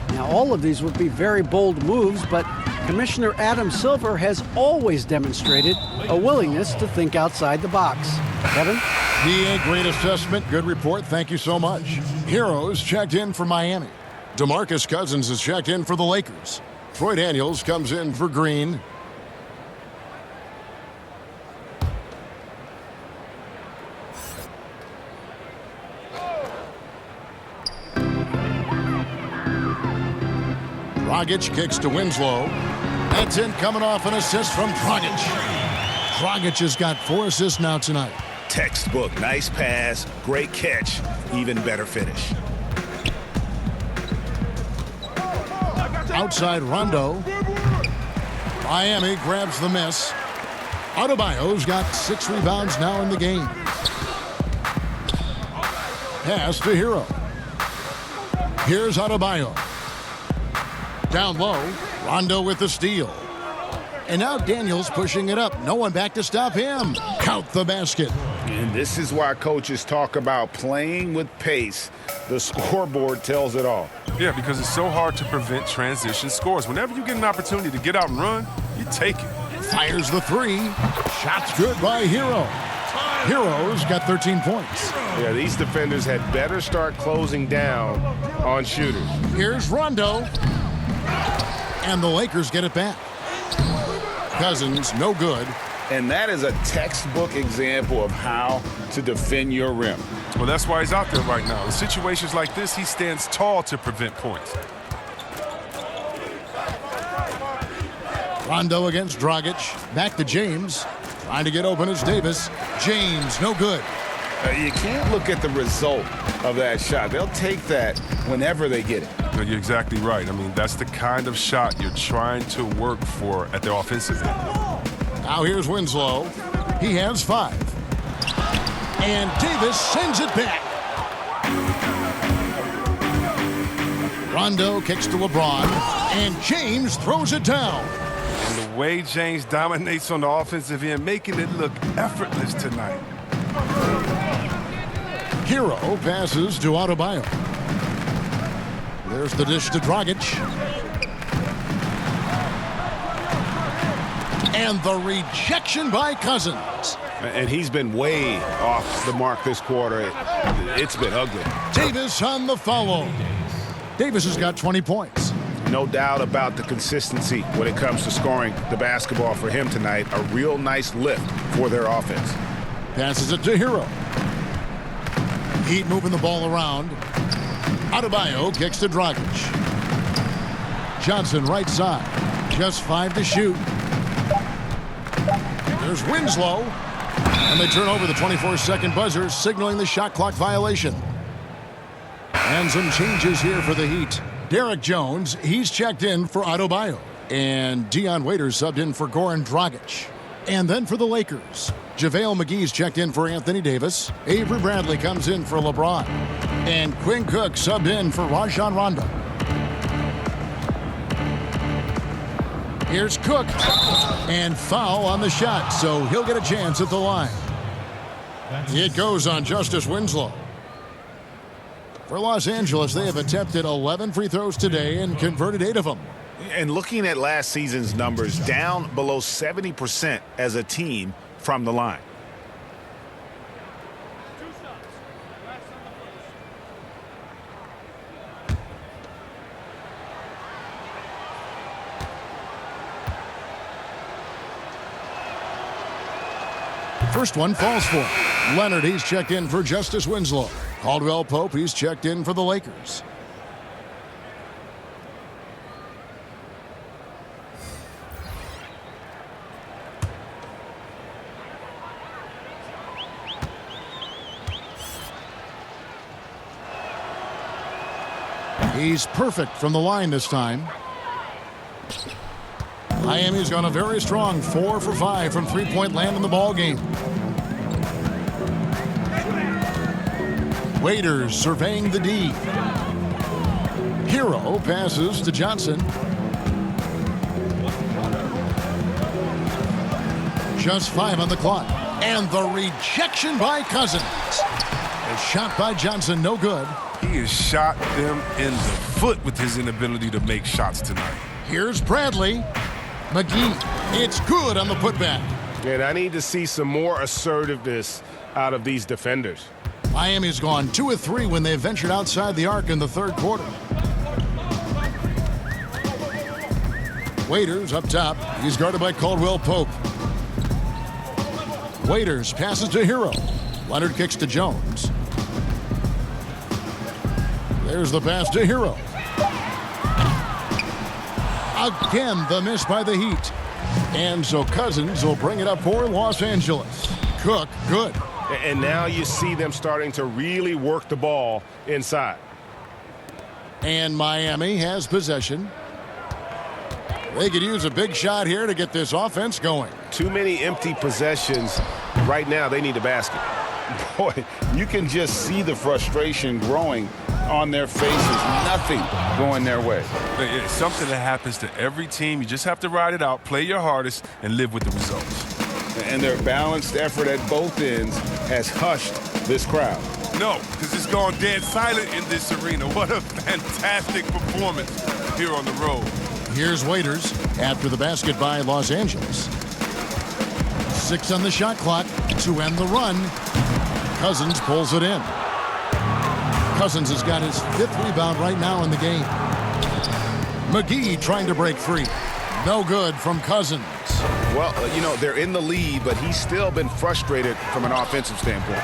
Now, all of these would be very bold moves, but Commissioner Adam Silver has always demonstrated a willingness to think outside the box. Kevin? The great assessment. Good report. Thank you so much. Heroes checked in for Miami. DeMarcus Cousins is checked in for the Lakers. Troy Daniels comes in for Green. Dragic kicks to Winslow. That's in, coming off an assist from Dragic. Dragic has got 4 assists now tonight. Textbook, nice pass, great catch, even better finish. Outside Rondo. Miami grabs the miss. Adebayo's got 6 rebounds now in the game. Pass to Hero. Here's Adebayo. Down low, Rondo with the steal. And now Daniels pushing it up. No one back to stop him. Count the basket. And this is why coaches talk about playing with pace. The scoreboard tells it all. Yeah, because it's so hard to prevent transition scores. Whenever you get an opportunity to get out and run, you take it. Fires the 3. Shot's good by Hero. Hero's got 13 points. Yeah, these defenders had better start closing down on shooters. Here's Rondo. And the Lakers get it back. Cousins, no good. And that is a textbook example of how to defend your rim. Well, that's why he's out there right now. In situations like this, he stands tall to prevent points. Rondo against Dragic. Back to James. Trying to get open is Davis. James, no good. You can't look at the result of that shot. They'll take that whenever they get it. You're exactly right. I mean, that's the kind of shot you're trying to work for at the offensive end. Now here's Winslow. He has 5. And Davis sends it back. Rondo kicks to LeBron, and James throws it down. And the way James dominates on the offensive end, making it look effortless tonight. Hero passes to Adebayo. There's the dish to Dragic. And the rejection by Cousins. And he's been way off the mark this quarter. It's been ugly. Davis on the follow. Davis has got 20 points. No doubt about the consistency when it comes to scoring the basketball for him tonight. A real nice lift for their offense. Passes it to Hero. Heat moving the ball around. Adebayo kicks to Dragic. Johnson right side. Just 5 to shoot. There's Winslow. And they turn over the 24-second buzzer, signaling the shot clock violation. And some changes here for the Heat. Derek Jones, he's checked in for Adebayo. And Dion Waiters subbed in for Goran Dragic. And then for the Lakers, JaVale McGee's checked in for Anthony Davis. Avery Bradley comes in for LeBron. And Quinn Cook subbed in for Rajon Rondo. Here's Cook. And foul on the shot, so he'll get a chance at the line. It goes on Justice Winslow. For Los Angeles, they have attempted 11 free throws today and converted 8 of them. And looking at last season's numbers, down below 70% as a team from the line. First one falls for him. Leonard, he's checked in for Justice Winslow. Caldwell Pope, he's checked in for the Lakers. He's perfect from the line this time. Miami's gone a very strong 4 for 5 from three-point land in the ball game. Waiters surveying the D. Hero passes to Johnson. Just 5 on the clock. And the rejection by Cousins. A shot by Johnson, no good. He has shot them in the foot with his inability to make shots tonight. Here's Bradley. McGee, it's good on the putback. And I need to see some more assertiveness out of these defenders. Miami's gone 2 of 3 when they ventured outside the arc in the third quarter. Waiters up top. He's guarded by Caldwell Pope. Waiters passes to Hero. Leonard kicks to Jones. There's the pass to Hero. Again, the miss by the Heat. And so Cousins will bring it up for Los Angeles. Cook, good. And now you see them starting to really work the ball inside. And Miami has possession. They could use a big shot here to get this offense going. Too many empty possessions. Right now, they need a basket. Boy, you can just see the frustration growing on their faces. Nothing going their way. It's something that happens to every team. You just have to ride it out, play your hardest, and live with the results. And their balanced effort at both ends has hushed this crowd. No, because it's gone dead silent in this arena. What a fantastic performance here on the road. Here's Waiters after the basket by Los Angeles. 6 on the shot clock to end the run. Cousins pulls it in. Cousins has got his 5th rebound right now in the game. McGee trying to break free. No good from Cousins. Well, you know, they're in the lead, but he's still been frustrated from an offensive standpoint.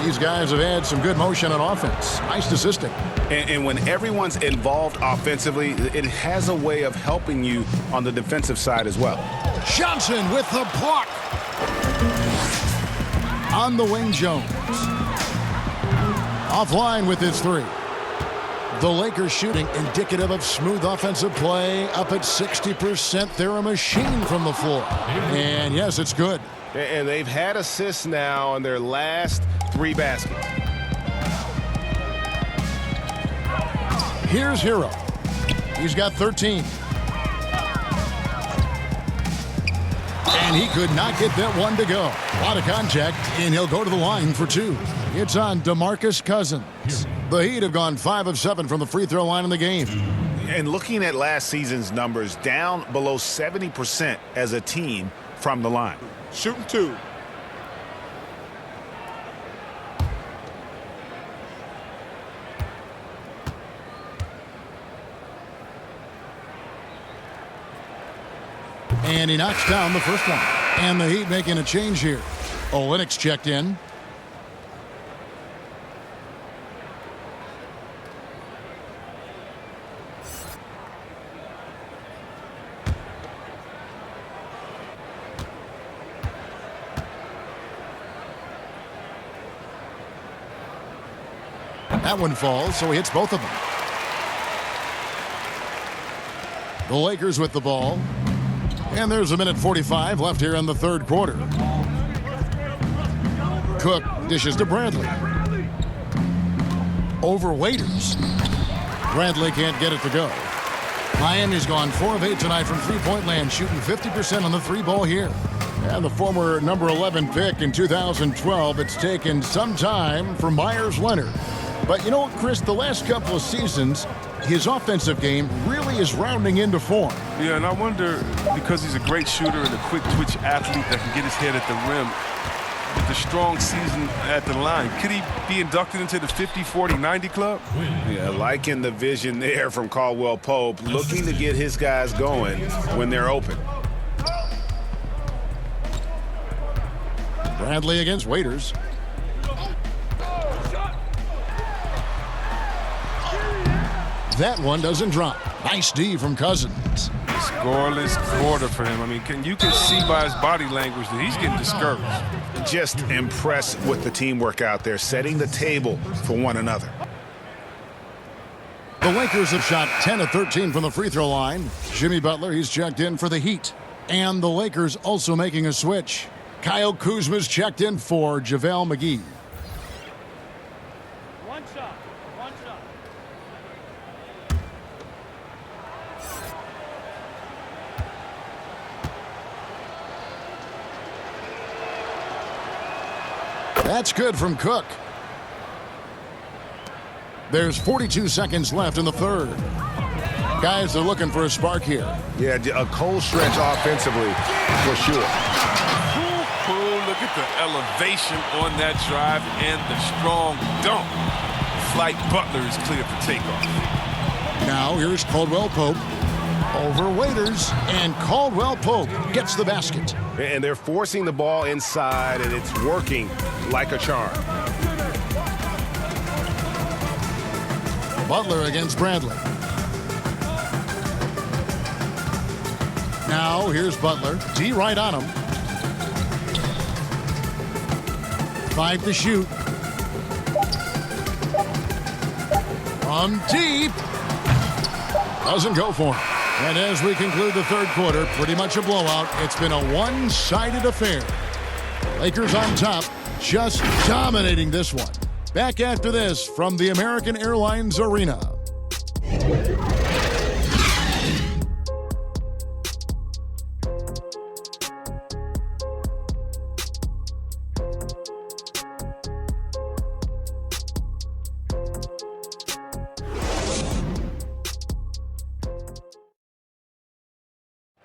These guys have had some good motion on offense. Nice assisting. And when everyone's involved offensively, it has a way of helping you on the defensive side as well. Johnson with the block. On the wing, Jones. Offline with his three. The Lakers shooting indicative of smooth offensive play, up at 60%. They're a machine from the floor. And yes, it's good. And they've had assists now on their last 3 baskets. Here's Hero. He's got 13. And he could not get that one to go. A lot of contact, and he'll go to the line for 2. It's on DeMarcus Cousins. The Heat have gone 5 of 7 from the free throw line in the game. And looking at last season's numbers, down below 70% as a team from the line. Shooting 2. And he knocks down the first one. And the Heat making a change here. Olynyk checked in. That one falls, so he hits both of them. The Lakers with the ball. And there's a minute 45 left here in the third quarter. Cook dishes to Bradley. Over Waiters. Bradley can't get it to go. Miami's gone 4 of 8 tonight from three-point land, shooting 50% on the 3-ball here. And the former number 11 pick in 2012, it's taken some time for Myers Leonard. But you know what, Chris, the last couple of seasons, his offensive game really is rounding into form. Yeah, and I wonder, because he's a great shooter and a quick twitch athlete that can get his head at the rim, with the strong season at the line, could he be inducted into the 50, 40, 90 club? Yeah, liking the vision there from Caldwell Pope, looking to get his guys going when they're open. Bradley against Waiters. That one doesn't drop. Nice D from Cousins. Scoreless quarter for him. I mean, you can see by his body language that he's getting discouraged. Just impressed with the teamwork out there, setting the table for one another. The Lakers have shot 10 of 13 from the free throw line. Jimmy Butler, he's checked in for the Heat. And the Lakers also making a switch. Kyle Kuzma's checked in for JaVale McGee. One shot. That's good from Cook. There's 42 seconds left in the third. Guys are looking for a spark here. Yeah, a cold stretch offensively for sure. Look at the elevation on that drive and the strong dunk. Flight Butler is clear for takeoff. Now here's Caldwell Pope over Waiters, and Caldwell Pope gets the basket. And they're forcing the ball inside, and it's working like a charm. Butler against Bradley. Now here's Butler. D right on him. 5 to shoot. From deep. Doesn't go for him. And as we conclude the third quarter, pretty much a blowout. It's been a one-sided affair. Lakers on top, just dominating this one. Back after this from the American Airlines Arena.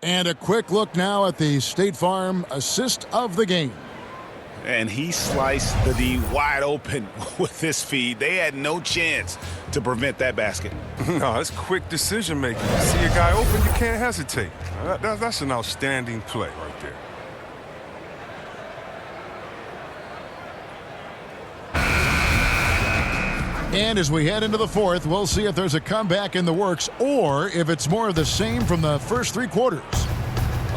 And a quick look now at the State Farm assist of the game. And he sliced the D wide open with this feed. They had no chance to prevent that basket. No, it's quick decision making. You see a guy open, you can't hesitate. That's an outstanding play right there. And as we head into the fourth, we'll see if there's a comeback in the works or if it's more of the same from the first 3 quarters.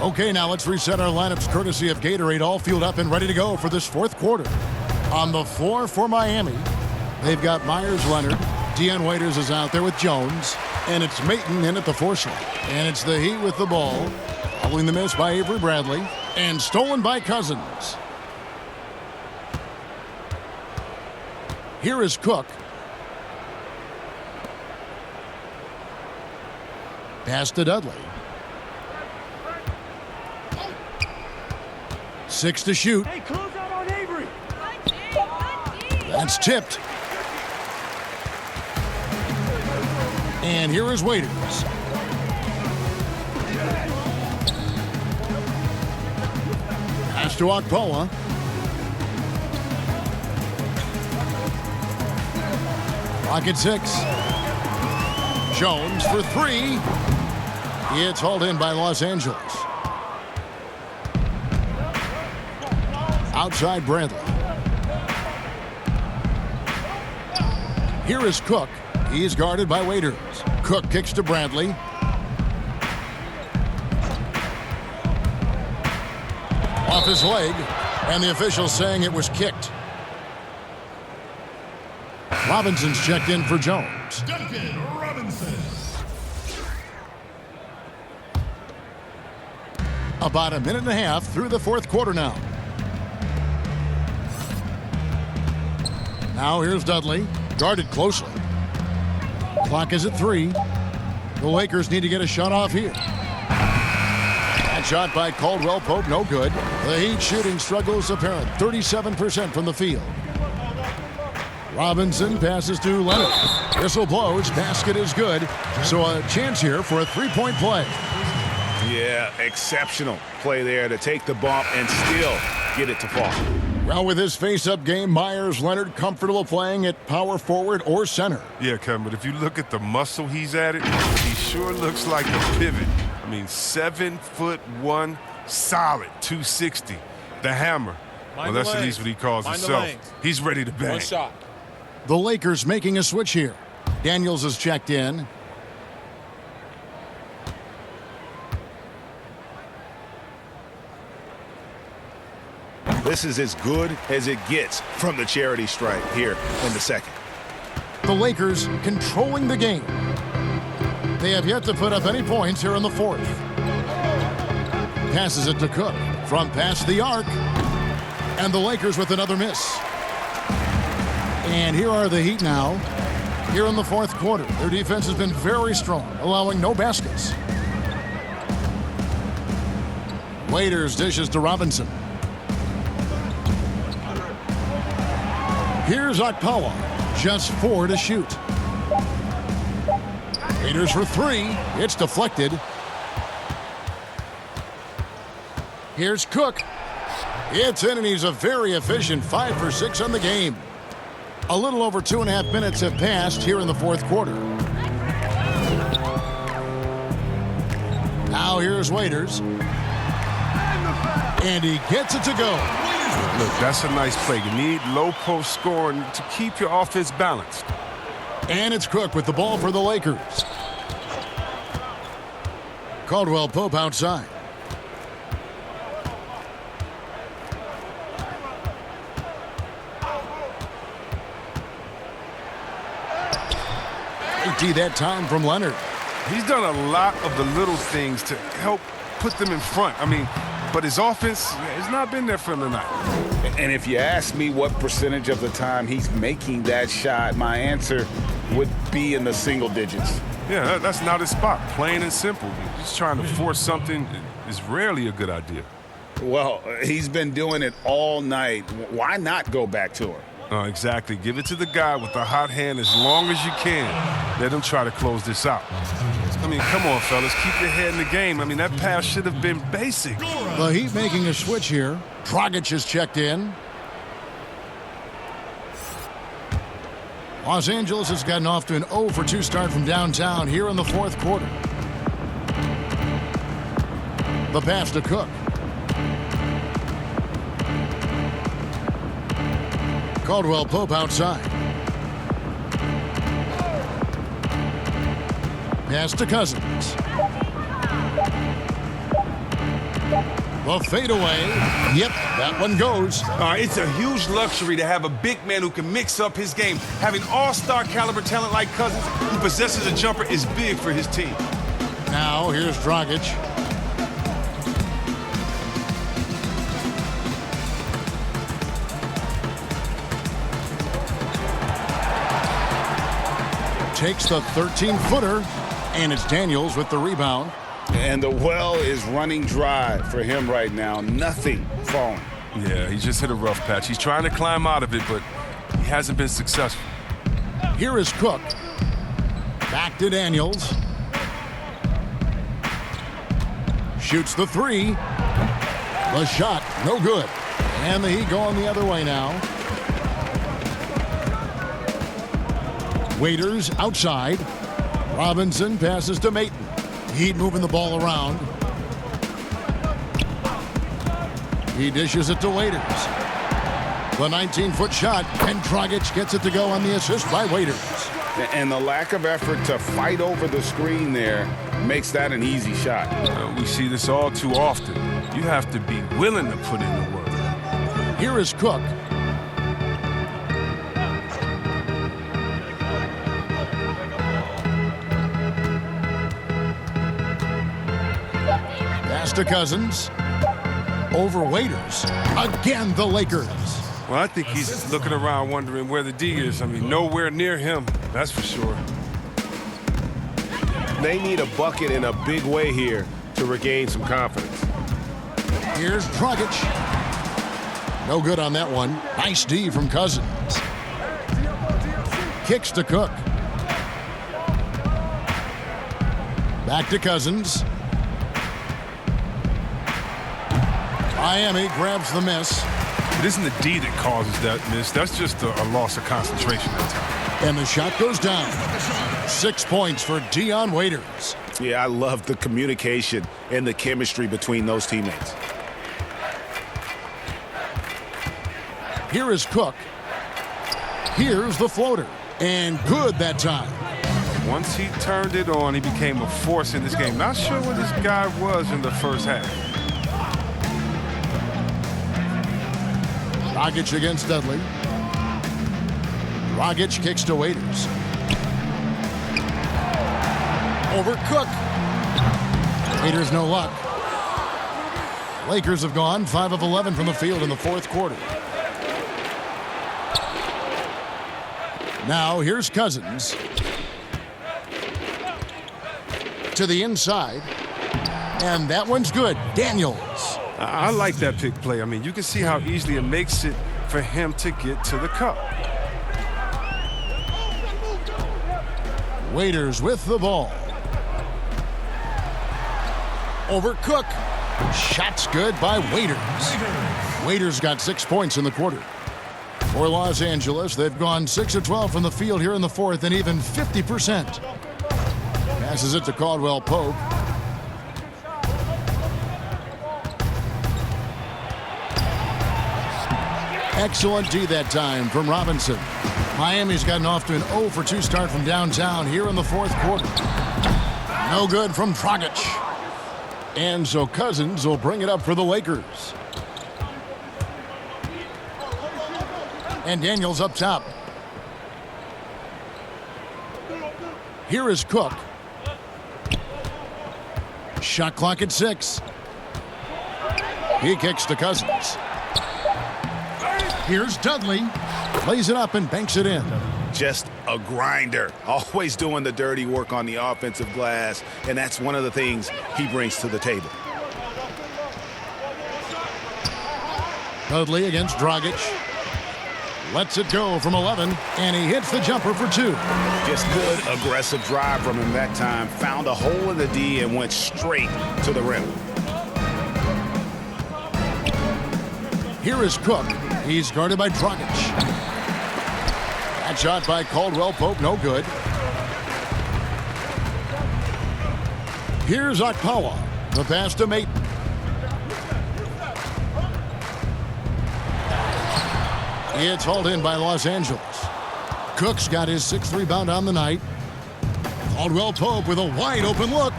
Okay, now let's reset our lineups courtesy of Gatorade, all fueled up and ready to go for this fourth quarter. On the floor for Miami, they've got Myers Leonard. Dion Waiters is out there with Jones. And it's Mayton in at the 4 slot. And it's the Heat with the ball. Following the miss by Avery Bradley. And stolen by Cousins. Here is Cook. Pass to Dudley. 6 to shoot. Hey, close out on Avery. That's tipped. And here is Waiters. Pass to Okpala. Rocket 6. Jones for 3. It's hauled in by Los Angeles. Outside Bradley. Here is Cook. He's guarded by Waiters. Cook kicks to Bradley. Off his leg, and the official saying it was kicked. Robinson's checked in for Jones. Duncan Robinson. About a minute and a half through the fourth quarter now. Now here's Dudley, guarded closely. Clock is at 3. The Lakers need to get a shot off here. That shot by Caldwell Pope, no good. The Heat shooting struggles apparent, 37% from the field. Robinson passes to Leonard. Whistle blows, basket is good. So a chance here for a 3-point play. Yeah, exceptional play there to take the bump and still get it to fall. Well, with his face-up game, Myers Leonard comfortable playing at power forward or center. Yeah, Kevin, but if you look at the muscle he's added, he sure looks like a pivot. I mean, 7'1", solid, 260. The hammer. Well, that's at least what he calls himself. He's ready to bang. One shot. The Lakers making a switch here. Daniels is checked in. This is as good as it gets from the charity stripe here in the second. The Lakers controlling the game. They have yet to put up any points here in the fourth. Passes it to Cook from past the arc. And the Lakers with another miss. And here are the Heat now. Here in the fourth quarter. Their defense has been very strong, allowing no baskets. Waiters dishes to Robinson. Here's Okpala. Just 4 to shoot. Waiters for 3. It's deflected. Here's Cook. It's in, and he's a very efficient 5 for 6 on the game. A little over 2.5 minutes have passed here in the fourth quarter. Now here's Waiters. And he gets it to go. Look, that's a nice play. You need low post scoring to keep your offense balanced. And it's Cook with the ball for the Lakers. Caldwell Pope outside. That time from Leonard. He's done a lot of the little things to help put them in front. I mean, but his offense has not been there for him tonight. And if you ask me what percentage of the time he's making that shot, my answer would be in the single digits. Yeah, that's not his spot. Plain and simple. Just trying to force something is rarely a good idea. Well, he's been doing it all night. Why not go back to him? Exactly. Give it to the guy with the hot hand as long as you can. Let him try to close this out. I mean, come on, fellas. Keep your head in the game. I mean, that pass should have been basic. The Heat making a switch here. Dragic is checked in. Los Angeles has gotten off to an 0 for 2 start from downtown here in the fourth quarter. The pass to Cook. Caldwell Pope outside. Pass to Cousins. The fadeaway. Yep, that one goes. It's a huge luxury to have a big man who can mix up his game. Having all-star caliber talent like Cousins, who possesses a jumper, is big for his team. Now, here's Dragic. Takes the 13-footer, and it's Daniels with the rebound. And the well is running dry for him right now. Nothing falling. Yeah, he just hit a rough patch. He's trying to climb out of it, but he hasn't been successful. Here is Cook. Back to Daniels. Shoots the three. The shot, no good. And the Heat going the other way now. Waiters outside. Robinson passes to Maton. Heat moving the ball around. He dishes it to Waiters. The 19-foot shot, and Dragic gets it to go on the assist by Waiters. And the lack of effort to fight over the screen there makes that an easy shot. We see this all too often. You have to be willing to put in the work. Here is Cook. To Cousins. Over Waiters. Again, the Lakers. Well, I think he's looking around wondering where the D is. I mean, nowhere near him, that's for sure. They need a bucket in a big way here to regain some confidence. Here's Dragic. No good on that one. Nice D from Cousins. Kicks to Cook. Back to Cousins. Miami grabs the miss. It isn't the D that causes that miss. That's just a loss of concentration at time. And the shot goes down. 6 points for Dion Waiters. Yeah, I love the communication and the chemistry between those teammates. Here is Cook. Here's the floater. And good that time. Once he turned it on, he became a force in this game. Not sure what this guy was in the first half. Dragic against Dudley. Dragic kicks to Waiters. Over Cook. Waiters no luck. Lakers have gone 5 of 11 from the field in the fourth quarter. Now here's Cousins. To the inside. And that one's good. Daniels. I like that pick play. I mean, you can see how easily it makes it for him to get to the cup. Waiters with the ball. Over Cook. Shot's good by Waiters. Waiters got 6 points in the quarter. For Los Angeles, they've gone 6 of 12 from the field here in the fourth and even 50%. Passes it to Caldwell Pope. Excellent D that time from Robinson. Miami's gotten off to an 0 for 2 start from downtown here in the fourth quarter. No good from Dragic. And so Cousins will bring it up for the Lakers. And Daniels up top. Here is Cook. Shot clock at 6. He kicks to Cousins. Here's Dudley. Lays it up and banks it in. Just a grinder. Always doing the dirty work on the offensive glass. And that's one of the things he brings to the table. Dudley against Dragic. Lets it go from 11. And he hits the jumper for 2. Just good, aggressive drive from him that time. Found a hole in the D and went straight to the rim. Here is Cook. He's guarded by Dragic. That shot by Caldwell Pope, no good. Here's Okpawa. The pass to Maton. It's hauled in by Los Angeles. Cook's got his 6th rebound on the night. Caldwell Pope with a wide open look.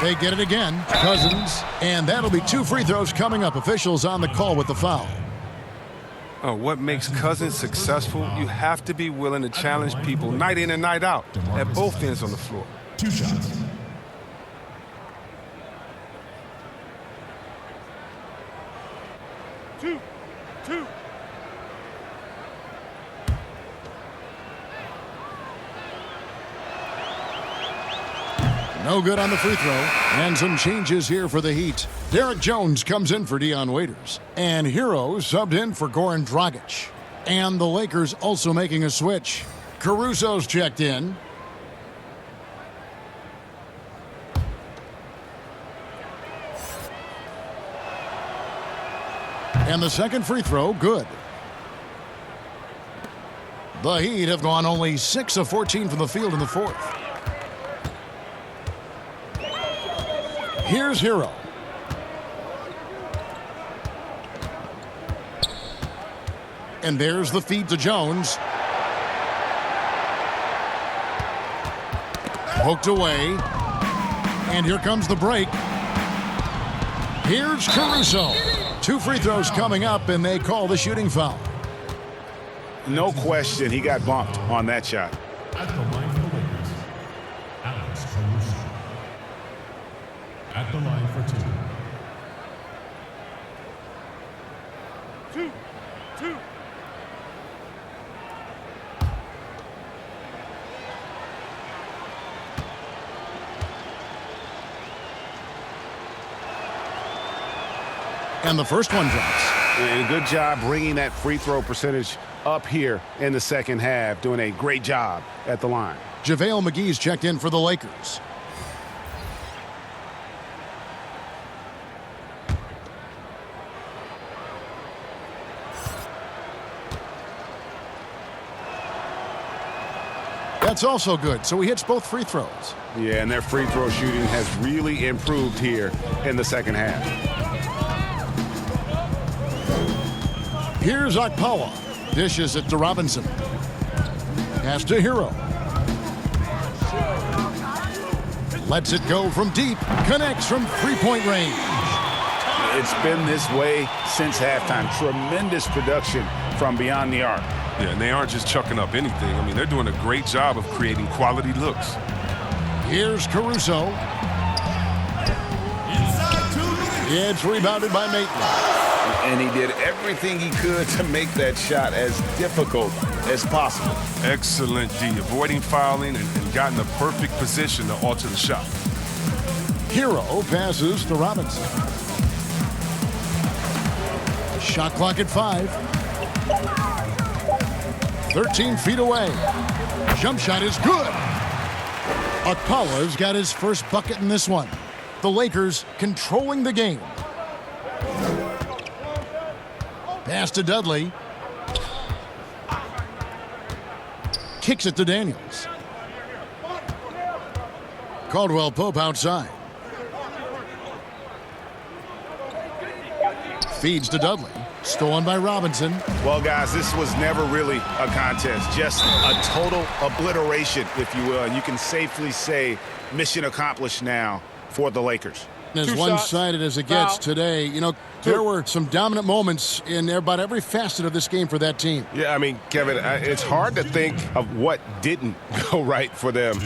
They get it again. Cousins. And that'll be 2 free throws coming up. Officials on the call with the foul. Oh, what makes Cousins successful? You have to be willing to challenge people night in and night out at both ends on the floor. 2 shots. Two. No good on the free throw. And some changes here for the Heat. Derek Jones comes in for Dion Waiters. And Hero subbed in for Goran Dragic. And the Lakers also making a switch. Caruso's checked in. And the second free throw, good. The Heat have gone only 6 of 14 from the field in the fourth. Here's Hero. And there's the feed to Jones. Poked away. And here comes the break. Here's Caruso. 2 free throws coming up, and they call the shooting foul. No question, he got bumped on that shot. At the line for the Lakers, Alex Caruso. At the line for 2. Two. And the first one drops. And a good job bringing that free throw percentage up here in the second half, doing a great job at the line. JaVale McGee's checked in for the Lakers. That's also good, so he hits both free throws. Yeah, and their free throw shooting has really improved here in the second half. Here's Okpala. Dishes it to Robinson. Pass to Hero. Lets it go from deep. Connects from three-point range. It's been this way since halftime. Tremendous production from beyond the arc. Yeah, and they aren't just chucking up anything. I mean, they're doing a great job of creating quality looks. Here's Caruso. It's rebounded by Maitland. And he did everything he could to make that shot as difficult as possible. Excellent D, avoiding fouling and got in the perfect position to alter the shot. Hero passes to Robinson. Shot clock at 5. 13 feet away. Jump shot is good. Okpala's got his first bucket in this one. The Lakers controlling the game. Pass to Dudley. Kicks it to Daniels. Caldwell Pope outside. Feeds to Dudley. Stolen by Robinson. Well, guys, this was never really a contest. Just a total obliteration, if you will. And you can safely say mission accomplished now for the Lakers. As one-sided as it gets today, you know, there were some dominant moments in about every facet of this game for that team. Yeah, I mean, Kevin, it's hard to think of what didn't go right for them.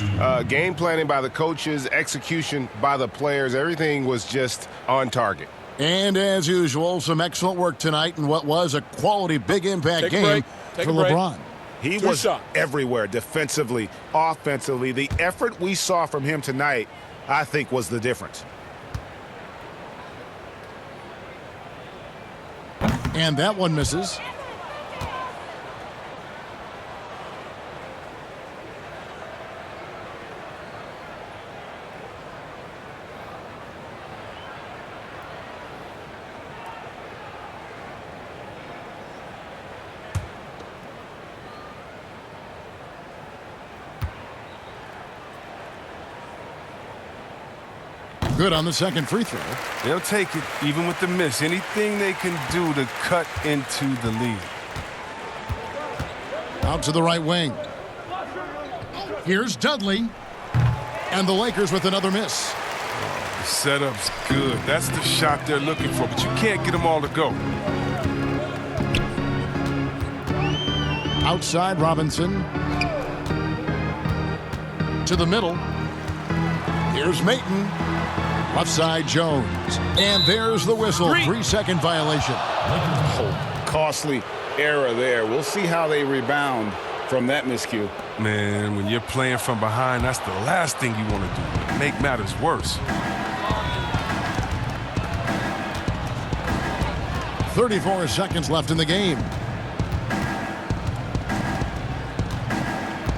Game planning by the coaches, execution by the players, everything was just on target. And as usual, some excellent work tonight in what was a quality big impact game for LeBron. He was everywhere defensively, offensively. The effort we saw from him tonight, I think, was the difference. And that one misses. Good on the second free throw. They'll take it, even with the miss. Anything they can do to cut into the lead. Out to the right wing. Here's Dudley. And the Lakers with another miss. Setup's good. That's the shot they're looking for, but you can't get them all to go. Outside Robinson. To the middle. Here's Mayton. Left side Jones. And there's the whistle. 3-second violation. Oh, costly error there. We'll see how they rebound from that miscue. Man, when you're playing from behind, that's the last thing you want to do. Make matters worse. 34 seconds left in the game.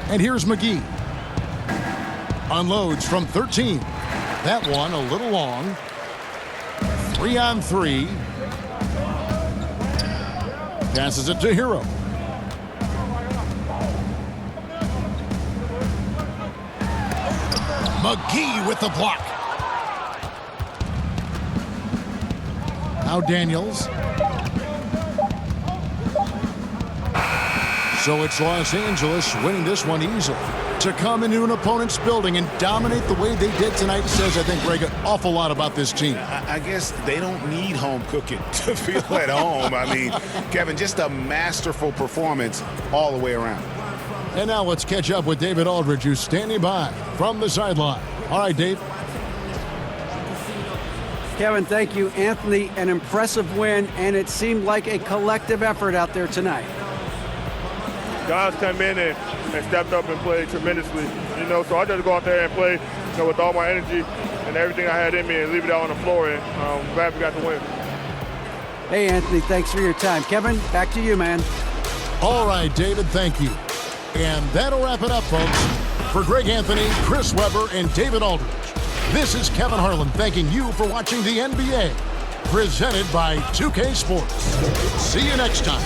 And here's McGee. Unloads from 13. That one a little long. 3-on-3. Passes it to Hero. McGee with the block. Now Daniels. So it's Los Angeles winning this one easily. To come into an opponent's building and dominate the way they did tonight says, I think, Greg, an awful lot about this team. I guess they don't need home cooking to feel at home. I mean, Kevin, just a masterful performance all the way around. And now let's catch up with David Aldridge, who's standing by from the sideline. All right, Dave. Kevin, thank you. Anthony, an impressive win, and it seemed like a collective effort out there tonight. Guys come in and stepped up and played tremendously, so I just go out there and play, with all my energy and everything I had in me and leave it out on the floor, and I'm glad we got the win. Hey, Anthony, thanks for your time. Kevin, back to you, man. All right, David, thank you. And that'll wrap it up, folks. For Greg Anthony, Chris Webber, and David Aldridge, this is Kevin Harlan thanking you for watching the NBA, presented by 2K Sports. See you next time.